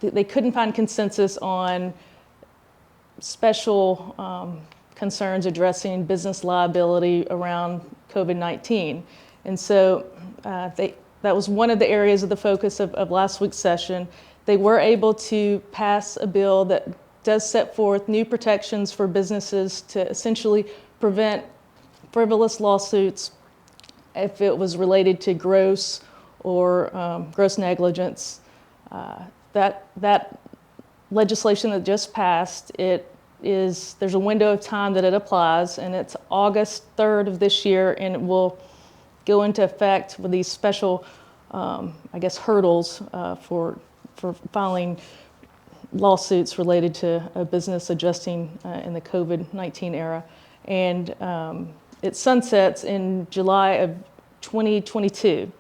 Speaker 4: they couldn't find consensus on special concerns addressing business liability around COVID-19. And so that was one of the areas of the focus of last week's session. They were able to pass a bill that does set forth new protections for businesses to essentially prevent frivolous lawsuits if it was related to gross or gross negligence. That legislation that just passed, there's a window of time that it applies, and it's August 3rd of this year, and it will go into effect with these special, hurdles for filing lawsuits related to a business adjusting in the COVID-19 era. And it sunsets in July of 2022.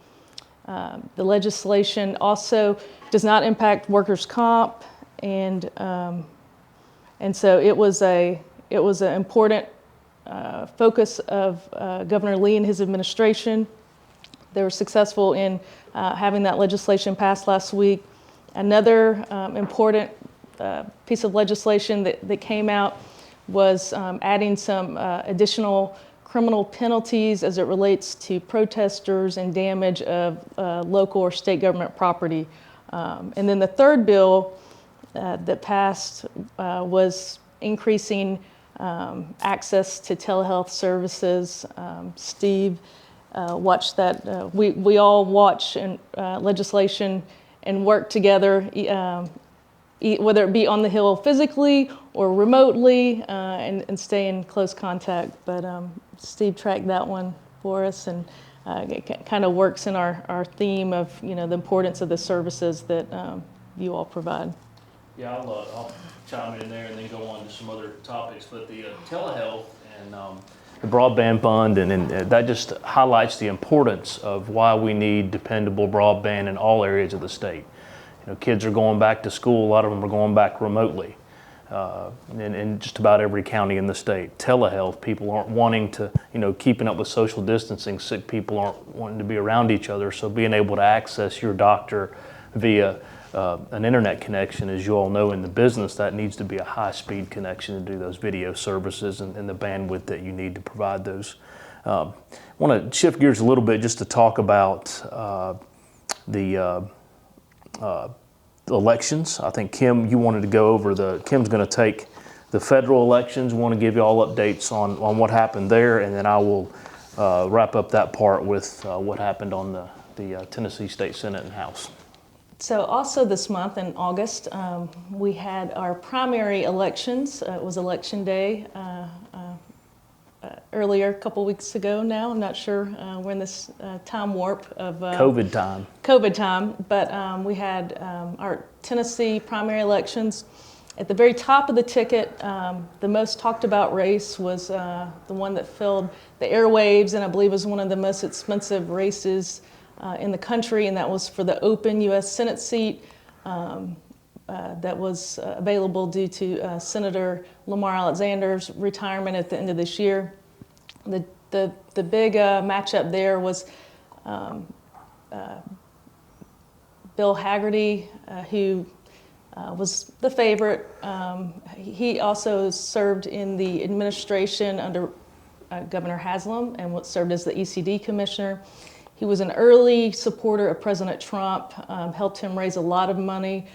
Speaker 4: The legislation also does not impact workers' comp, and so it was an important focus of Governor Lee and his administration. They were successful in having that legislation passed last week. Another important piece of legislation that came out was adding some additional criminal penalties as it relates to protesters and damage of local or state government property. And then the third bill that passed was increasing access to telehealth services. Steve watched that. We all watch legislation and work together, whether it be on the Hill physically or remotely, and stay in close contact. But Steve tracked that one for us, and it kind of works in our theme of the importance of the services that you all provide.
Speaker 5: Yeah, I'll chime in there and then go on to some other topics. But the telehealth and the broadband fund, and that just highlights the importance of why we need dependable broadband in all areas of the state. Kids are going back to school. A lot of them are going back remotely in just about every county in the state. Telehealth, people aren't wanting to, keeping up with social distancing. Sick people aren't wanting to be around each other. So being able to access your doctor via an internet connection, as you all know in the business, that needs to be a high-speed connection to do those video services and the bandwidth that you need to provide those. I want to shift gears a little bit just to talk about the elections. I think, Kim, you wanted to go over Kim's going to take the federal elections. We want to give you all updates on what happened there, and then I will wrap up that part with what happened on the Tennessee State Senate and House.
Speaker 4: So also this month in August, we had our primary elections. It was election day earlier, a couple weeks ago now. I'm not sure, we're in this time warp of
Speaker 2: COVID time.
Speaker 4: But we had our Tennessee primary elections. At the very top of the ticket, the most talked about race was the one that filled the airwaves, and I believe was one of the most expensive races in the country, and that was for the open U.S. Senate seat that was available due to Senator Lamar Alexander's retirement at the end of this year. The big matchup there was Bill Hagerty, who was the favorite. He also served in the administration under Governor Haslam and served as the ECD commissioner. He was an early supporter of President Trump, helped him raise a lot of money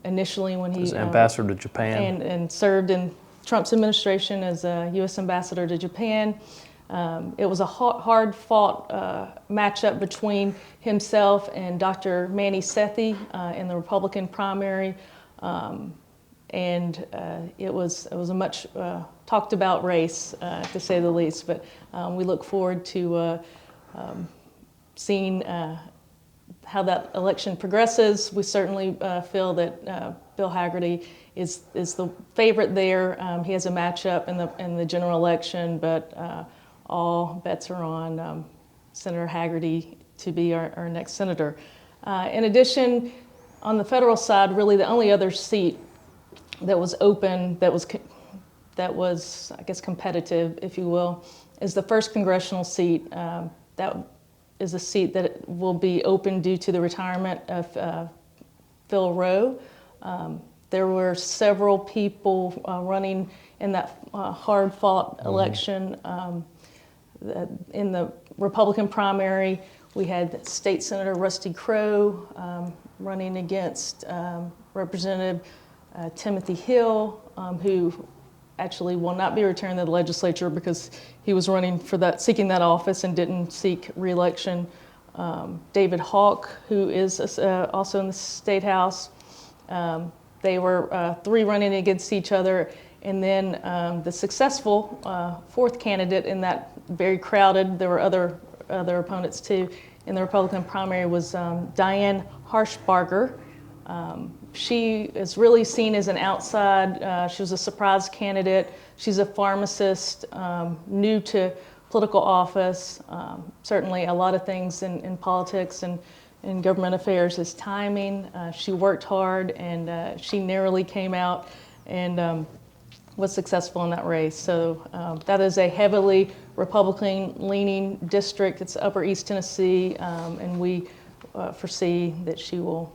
Speaker 4: initially when he was
Speaker 2: ambassador to Japan,
Speaker 4: and served in Trump's administration as a U.S. ambassador to Japan. It was a hard-fought matchup between himself and Dr. Manny Sethi in the Republican primary, and it was a much talked about race, to say the least. But we look forward to seeing how that election progresses. We certainly feel that Bill Hagerty is the favorite there. He has a matchup in the general election, but all bets are on Senator Hagerty to be our next senator. In addition, on the federal side, really the only other seat that was open, that was I guess competitive, if you will, is the first congressional seat. That is a seat that will be open due to the retirement of Phil Rowe. There were several people running in that hard-fought election. In the Republican primary, we had State Senator Rusty Crowe running against Representative Timothy Hill, who actually will not be returning to the legislature because he was running for that, seeking that office and didn't seek re-election. David Hawk, who is also in the State House. They were 3 running against each other. And then the successful 4th candidate in that very crowded, there were other opponents too, in the Republican primary was Diane Harshbarger. She is really seen as an outside. She was a surprise candidate. She's a pharmacist, new to political office. Certainly a lot of things in politics and in government affairs is timing. She worked hard, and she narrowly came out and was successful in that race. So that is a heavily Republican-leaning district. It's Upper East Tennessee, and we foresee that she will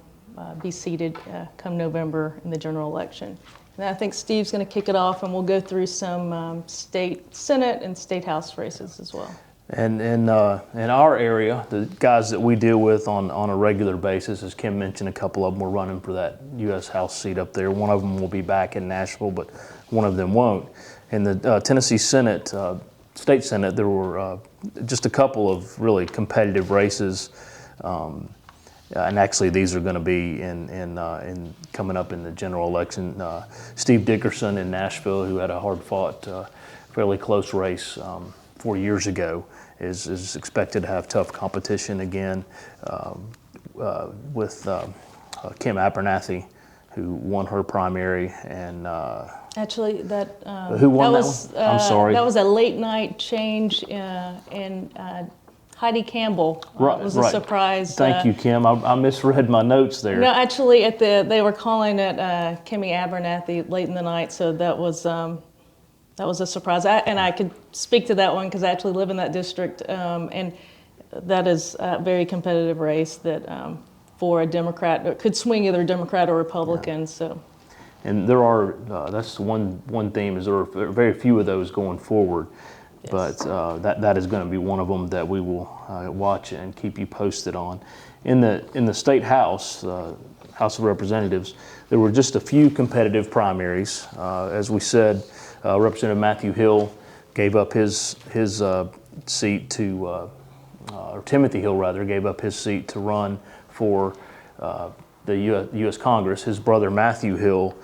Speaker 4: be seated come November in the general election. And I think Steve's going to kick it off, and we'll go through some state Senate and state House races as well.
Speaker 5: And in our area, the guys that we deal with on a regular basis, as Kim mentioned, a couple of them were running for that U.S. House seat up there. One of them will be back in Nashville, but one of them won't. In the Tennessee Senate, State Senate, there were just a couple of really competitive races. And actually, these are going to be in coming up in the general election. Steve Dickerson in Nashville, who had a hard-fought, fairly close race 4 years ago, is expected to have tough competition again with Kim Abernathy, who won her primary, and
Speaker 4: Actually,
Speaker 5: who won that
Speaker 4: was,
Speaker 5: one? I'm sorry.
Speaker 4: That was a late night change, and Heidi Campbell was a surprise.
Speaker 5: Thank you, Kim. I misread my notes there.
Speaker 4: No, actually, they were calling it Kimmy Abernathy late in the night, so that was a surprise. And I could speak to that one because I actually live in that district, and that is a very competitive race that for a Democrat, it could swing either Democrat or Republican. Yeah. So. And
Speaker 5: there are that's one theme is there are very few of those going forward. Yes. But that is going to be one of them that we will watch and keep you posted on. In the state house, House of Representatives, there were just a few competitive primaries. As we said, Representative Matthew Hill gave up his seat to, or Timothy Hill rather, gave up his seat to run for the U.S. Congress. His brother Matthew Hill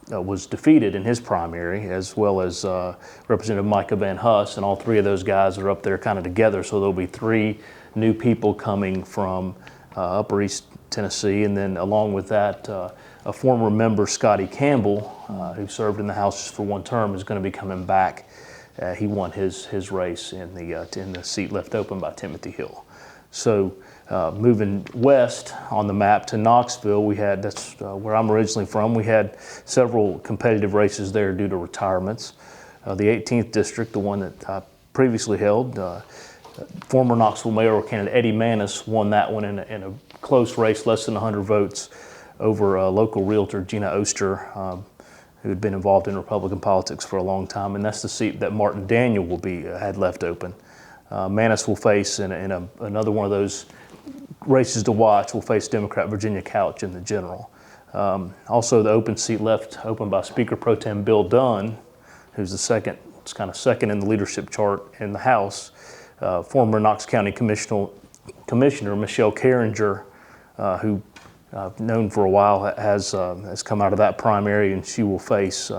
Speaker 5: was defeated in his primary, as well as Representative Micah Van Huss, and all 3 of those guys are up there kind of together, so there'll be 3 new people coming from Upper East Tennessee, and then along with that, a former member, Scotty Campbell, who served in the House for 1 term, is going to be coming back. He won his race in the seat left open by Timothy Hill. So moving west on the map to Knoxville, that's where I'm originally from. We had several competitive races there due to retirements. The 18th district, the one that I previously held, former Knoxville mayoral candidate Eddie Manis won that one in a close race, less than 100 votes, over local realtor Gina Oster, who had been involved in Republican politics for a long time, and that's the seat that Martin Daniel had left open. Manis will face in another one of those races to watch, will face Democrat Virginia Couch in the general. Also, the open seat left open by Speaker Pro Tem Bill Dunn, who's second in the leadership chart in the House. Former Knox County Commissioner Michelle Carringer, who I've known for a while, has come out of that primary, and she will face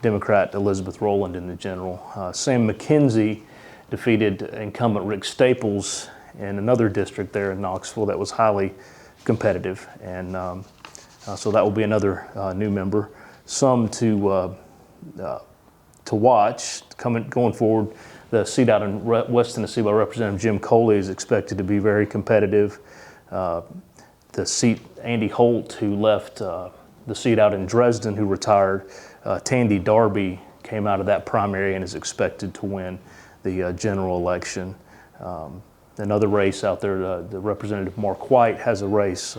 Speaker 5: Democrat Elizabeth Rowland in the general. Sam McKenzie defeated incumbent Rick Staples in another district there in Knoxville that was highly competitive, and so that will be another new member. Some to watch going forward. The seat out in West Tennessee by Representative Jim Coley is expected to be very competitive. The seat, Andy Holt, who left the seat out in Dresden, who retired, Tandy Darby came out of that primary and is expected to win the general election. Another race out there, the Representative Mark White has a race.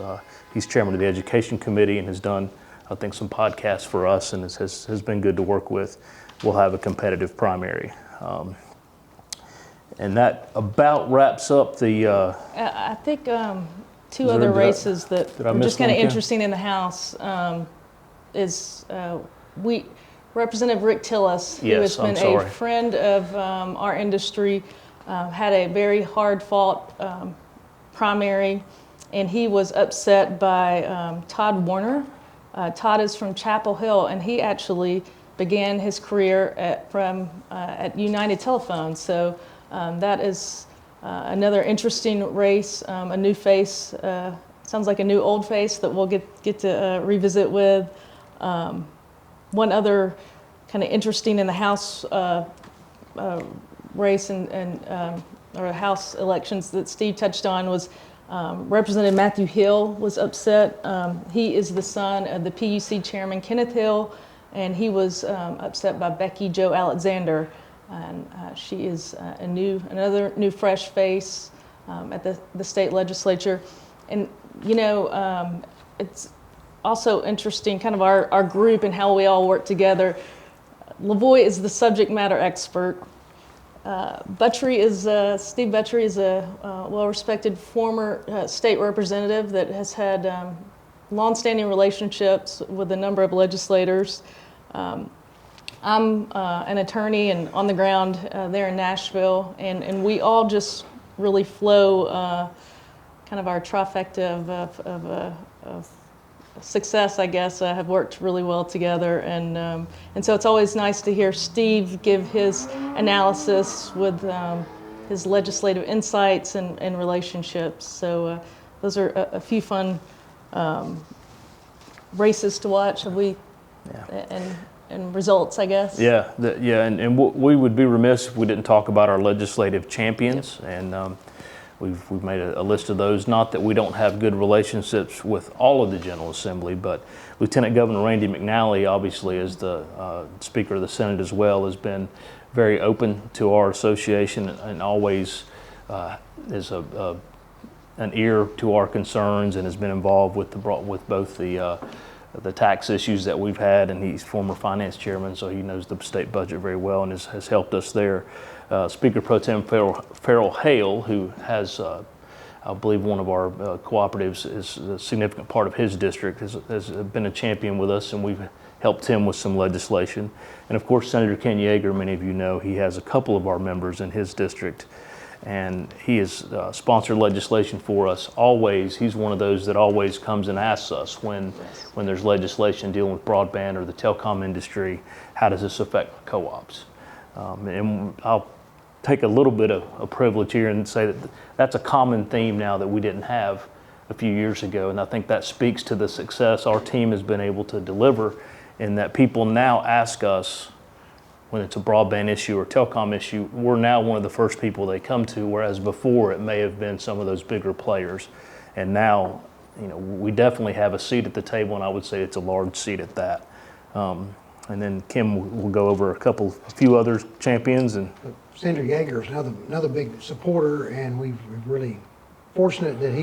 Speaker 5: He's chairman of the Education Committee and has done, I think, some podcasts for us and has been good to work with. We'll have a competitive primary. And that about wraps up the...
Speaker 4: I think two other races that are just kind of interesting in the House. is Representative Rick Tillis, who
Speaker 5: Yes,
Speaker 4: has been
Speaker 5: I'm sorry.
Speaker 4: a friend of our industry, had a very hard-fought primary, and he was upset by Todd Warner. Todd is from Chapel Hill, and he actually began his career at United Telephone. So that is another interesting race, a new face. Sounds like a new old face that we'll get to revisit with. One other kind of interesting in the House race or House elections that Steve touched on was Representative Matthew Hill was upset. He is the son of the PUC chairman, Kenneth Hill, and he was upset by Becky Jo Alexander. And she is another new fresh face at the state legislature. And, you know, it's also interesting, kind of our group and how we all work together. Lavoie is the subject matter expert. Steve Buttrey is a well-respected former state representative that has had longstanding relationships with a number of legislators. I'm an attorney and on the ground there in Nashville, and we all just really flow kind of our trifecta of success, I guess, have worked really well together, and so it's always nice to hear Steve give his analysis with his legislative insights and relationships. So those are a few fun races to watch. And results, I guess.
Speaker 5: Yeah, and we would be remiss if we didn't talk about our legislative champions, and we've made a list of those. Not that we don't have good relationships with all of the General Assembly, but Lieutenant Governor Randy McNally, obviously, as the Speaker of the Senate as well, has been very open to our association and always is an ear to our concerns, and has been involved with both the tax issues that we've had, and he's former finance chairman, so he knows the state budget very well and has helped us there. Speaker Pro Tem Farrell Hale, who has, I believe, one of our cooperatives is a significant part of his district, has been a champion with us, and we've helped him with some legislation. And of course, Senator Ken Yeager, many of you know, he has a couple of our members in his district, and he has sponsored legislation for us always. He's one of those that always comes and asks us when there's legislation dealing with broadband or the telecom industry, how does this affect co-ops? And I'll take a little bit of a privilege here and say that that's a common theme now that we didn't have a few years ago, and I think that speaks to the success our team has been able to deliver, in that people now ask us when it's a broadband issue or telecom issue. We're now one of the first people they come to, whereas before it may have been some of those bigger players. And now, you know, we definitely have a seat at the table, and I would say it's a large seat at that. And then Kim will go over a few other champions. And
Speaker 3: Senator Yeager is another big supporter, and we're really fortunate that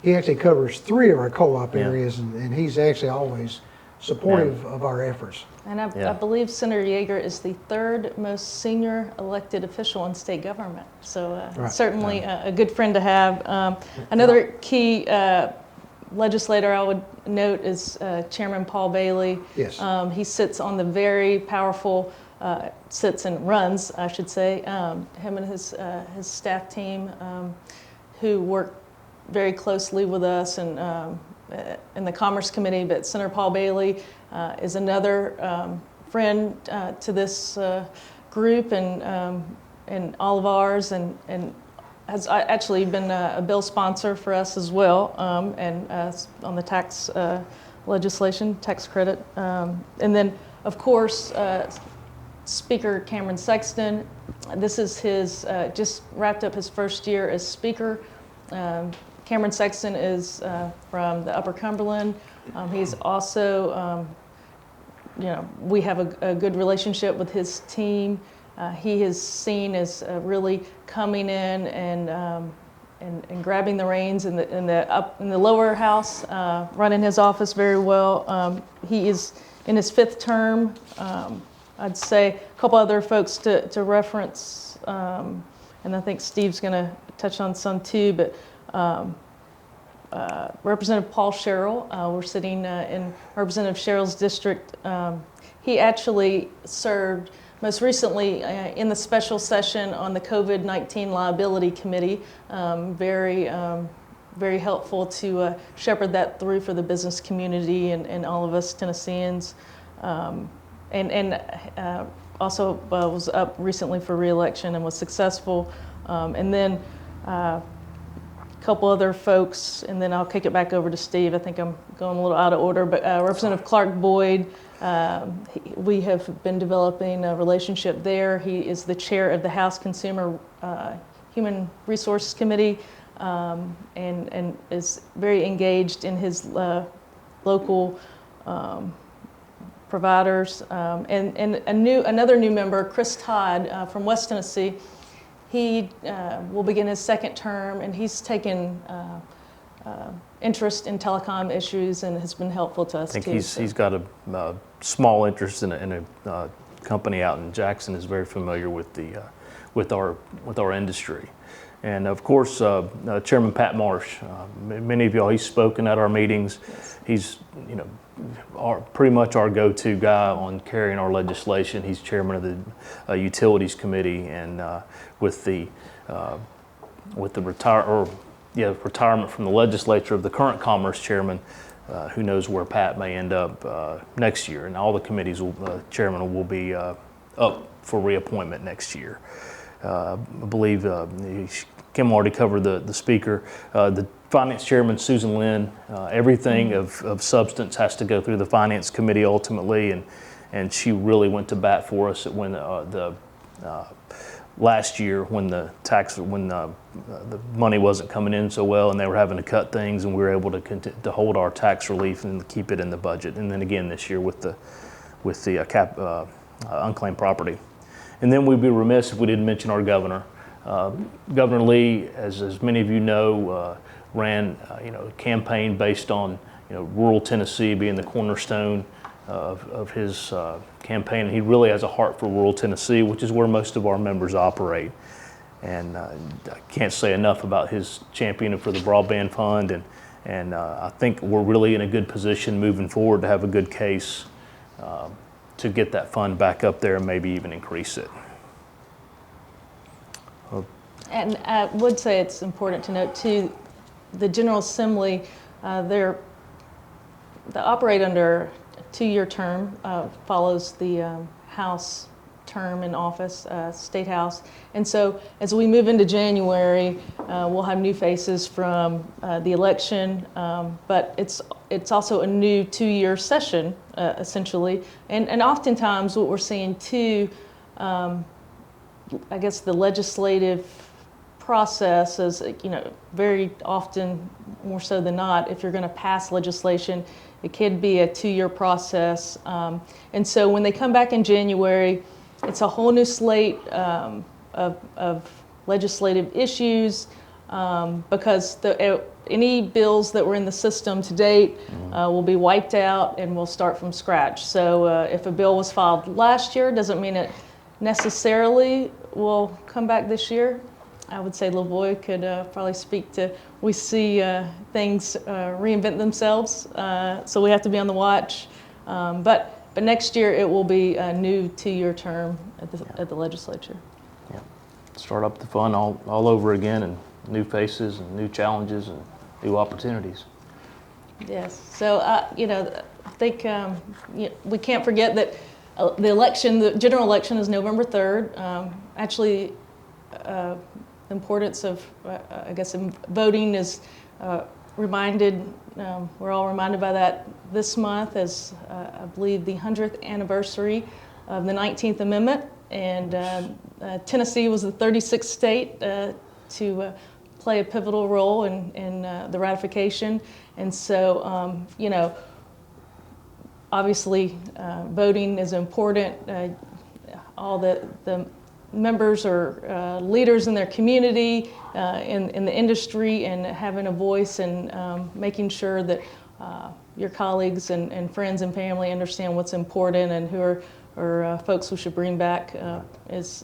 Speaker 3: he actually covers 3 of our co-op areas, and he's actually always supportive of our efforts.
Speaker 4: And I believe Senator Yeager is the 3rd most senior elected official in state government. So certainly a good friend to have. Another key legislator I would note is Chairman Paul Bailey.
Speaker 3: Yes.
Speaker 4: He sits on the very powerful, sits and runs, I should say, him and his staff team who work very closely with us and in the Commerce Committee. But Senator Paul Bailey is another friend to this group and all of ours, and has actually been a bill sponsor for us as well, and on the tax legislation, tax credit. And then, of course, Speaker Cameron Sexton. This is his, just wrapped up his first year as Speaker. Cameron Sexton is from the Upper Cumberland. He's also, you know, we have a good relationship with his team. He is seen as really coming in and grabbing the reins in the lower house, running his office very well. He is in his 5th term. I'd say a couple other folks to reference, and I think Steve's going to touch on some too. But Representative Paul Sherrill. We're sitting in Representative Sherrill's district. He actually served most recently in the special session on the COVID-19 Liability Committee. Very helpful to shepherd that through for the business community and all of us Tennesseans. And also was up recently for re-election and was successful. And then a couple other folks, and then I'll kick it back over to Steve. I think I'm going a little out of order, but Representative Clark Boyd, we have been developing a relationship there. He is the chair of the House Consumer Human Resource Committee, and is very engaged in his local providers. And another new member, Chris Todd from West Tennessee, he will begin his second term, and he's taken interest in telecom issues and has been helpful to us
Speaker 5: I think
Speaker 4: too.
Speaker 5: he's got a small interest in a company out in Jackson. Is very familiar with the with our industry, and of course Chairman Pat Marsh. Many of y'all, he's spoken at our meetings.
Speaker 4: Yes.
Speaker 5: He's pretty much our go-to guy on carrying our legislation. He's chairman of the Utilities Committee, and with the retirement from the legislature of the current Commerce Chairman, who knows where Pat may end up next year. And all the committees, chairman will be up for reappointment next year. I believe Kim already covered the speaker. The Finance Chairman, Susan Lynn, everything of substance has to go through the Finance Committee ultimately, and she really went to bat for us when last year when the money wasn't coming in so well and they were having to cut things, and we were able to hold our tax relief and keep it in the budget. And then again this year with the unclaimed property. And then we'd be remiss if we didn't mention our governor. Governor Lee, as many of you know, ran a campaign based on rural Tennessee being the cornerstone of his campaign. And he really has a heart for rural Tennessee, which is where most of our members operate. And I can't say enough about his championing for the Broadband Fund, and I think we're really in a good position moving forward to have a good case to get that fund back up there and maybe even increase it.
Speaker 4: And I would say it's important to note too, the General Assembly, they operate under a 2-year term, follows the House term in office, State House. And so as we move into January, we'll have new faces from the election, but it's also a new 2-year session, essentially. And oftentimes what we're seeing too, I guess the legislative process is, very often, more so than not, if you're going to pass legislation, it could be a 2-year process. And so when they come back in January, it's a whole new slate of legislative issues, because any bills that were in the system to date will be wiped out and we'll start from scratch. So if a bill was filed last year, doesn't mean it necessarily will come back this year. I would say Lavoie could probably speak to, we see things reinvent themselves, so we have to be on the watch. But next year it will be a new 2-year term at the legislature.
Speaker 5: Yeah. Start up the fund all over again, and new faces and new challenges and new opportunities.
Speaker 4: Yes, so I think we can't forget that the general election is November 3rd. Actually, importance of, I guess, voting is reminded, we're all reminded by that this month as I believe the 100th anniversary of the 19th Amendment, and Tennessee was the 36th state to play a pivotal role in the ratification. And so, obviously voting is important. All the members are leaders in their community, in the industry, and having a voice and making sure that your colleagues and friends and family understand what's important and who are folks we should bring back is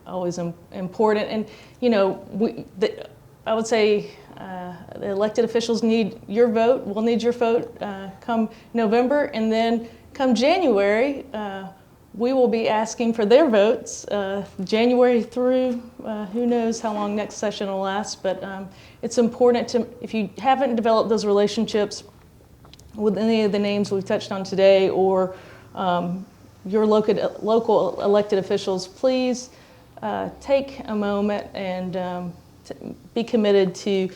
Speaker 4: always important. And I would say The elected officials need your vote. We'll need your vote come November, and then come January, we will be asking for their votes, January through who knows how long next session will last, but it's important to, if you haven't developed those relationships with any of the names we've touched on today, or your local elected officials, please take a moment and be committed to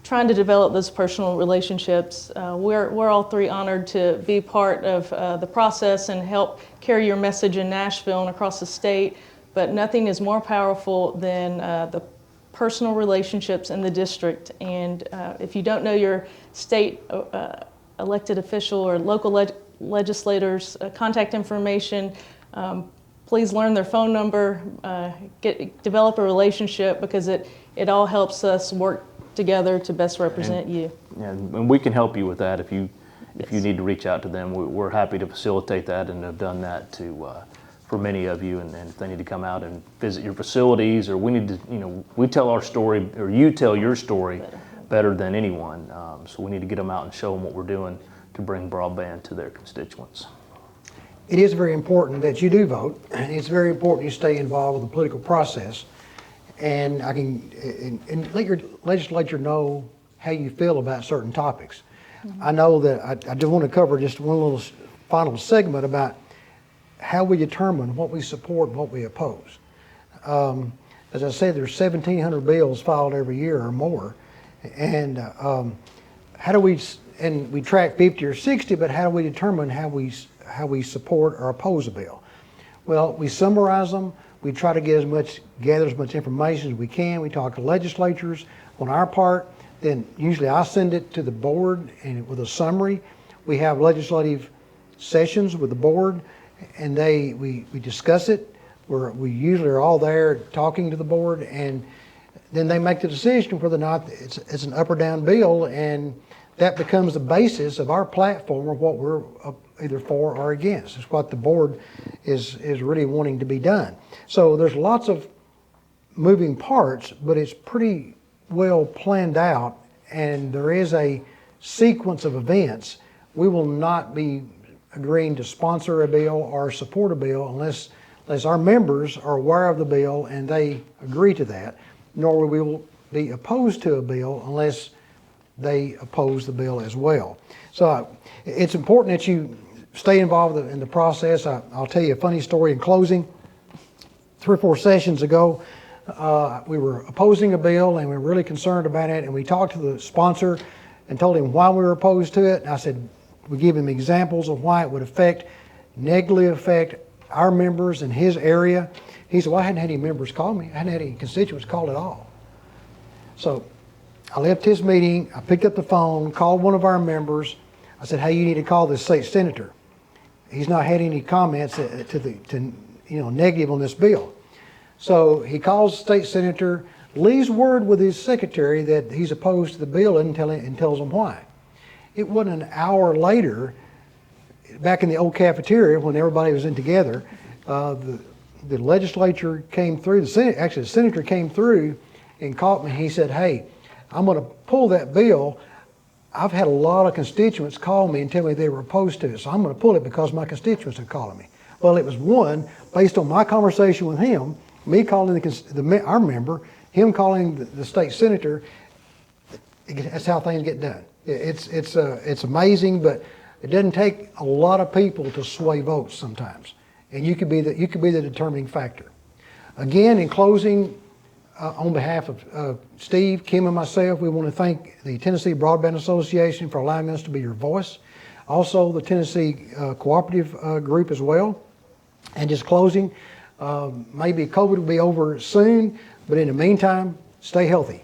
Speaker 4: trying to develop those personal relationships. We're all three honored to be part of the process and help carry your message in Nashville and across the state, but nothing is more powerful than the personal relationships in the district. And if you don't know your state elected official or local legislators' contact information, please learn their phone number, develop a relationship, because it all helps us work together to best represent you.
Speaker 5: Yeah, and we can help you with that if you need to reach out to them. We're happy to facilitate that and have done that for many of you. And if they need to come out and visit your facilities, or we need to, we tell our story, or you tell your story better than anyone. So we need to get them out and show them what we're doing to bring broadband to their constituents.
Speaker 3: It is very important that you do vote, and it's very important you stay involved with the political process. And and let your legislature know how you feel about certain topics. Mm-hmm. I know that I do want to cover just one little final segment about how we determine what we support and what we oppose. As I said, there's 1,700 bills filed every year or more, and how do we? And we track 50 or 60, but how do we determine how we support or oppose a bill? Well, we summarize them. We try to gather as much information as we can. We talk to legislatures on our part. Then usually I send it to the board and with a summary. We have legislative sessions with the board, and we discuss it. We usually are all there talking to the board, and then they make the decision whether or not it's an up or down bill, and that becomes the basis of our platform of what we're either for or against. It's what the board is really wanting to be done. So there's lots of moving parts, but it's pretty well planned out, and there is a sequence of events. We will not be agreeing to sponsor a bill or support a bill unless our members are aware of the bill and they agree to that, nor will we be opposed to a bill unless they oppose the bill as well. So it's important that you stay involved in the process. I'll tell you a funny story in closing. 3 or 4 sessions ago, we were opposing a bill and we were really concerned about it, and we talked to the sponsor and told him why we were opposed to it. And I said, we give him examples of why it would negatively affect our members in his area. He said, well, I hadn't had any members call me. I hadn't had any constituents call at all. So I left his meeting, I picked up the phone, called one of our members. I said, hey, you need to call this state senator. He's not had any comments negative on this bill. So he calls the state senator, leaves word with his secretary that he's opposed to the bill and tells him why. It wasn't an hour later, back in the old cafeteria when everybody was in together, the legislature came through, the senator came through and called me. He said, hey, I'm going to pull that bill. I've had a lot of constituents call me and tell me they were opposed to it, so I'm going to pull it because my constituents are calling me. Well, it was one, based on my conversation with him, me calling our member, him calling the state senator. That's how things get done. It's amazing, but it doesn't take a lot of people to sway votes sometimes, and you could be the determining factor. Again, in closing, on behalf of Steve, Kim, and myself, we want to thank the Tennessee Broadband Association for allowing us to be your voice. Also, the Tennessee Cooperative Group as well. And just closing, maybe COVID will be over soon, but in the meantime, stay healthy.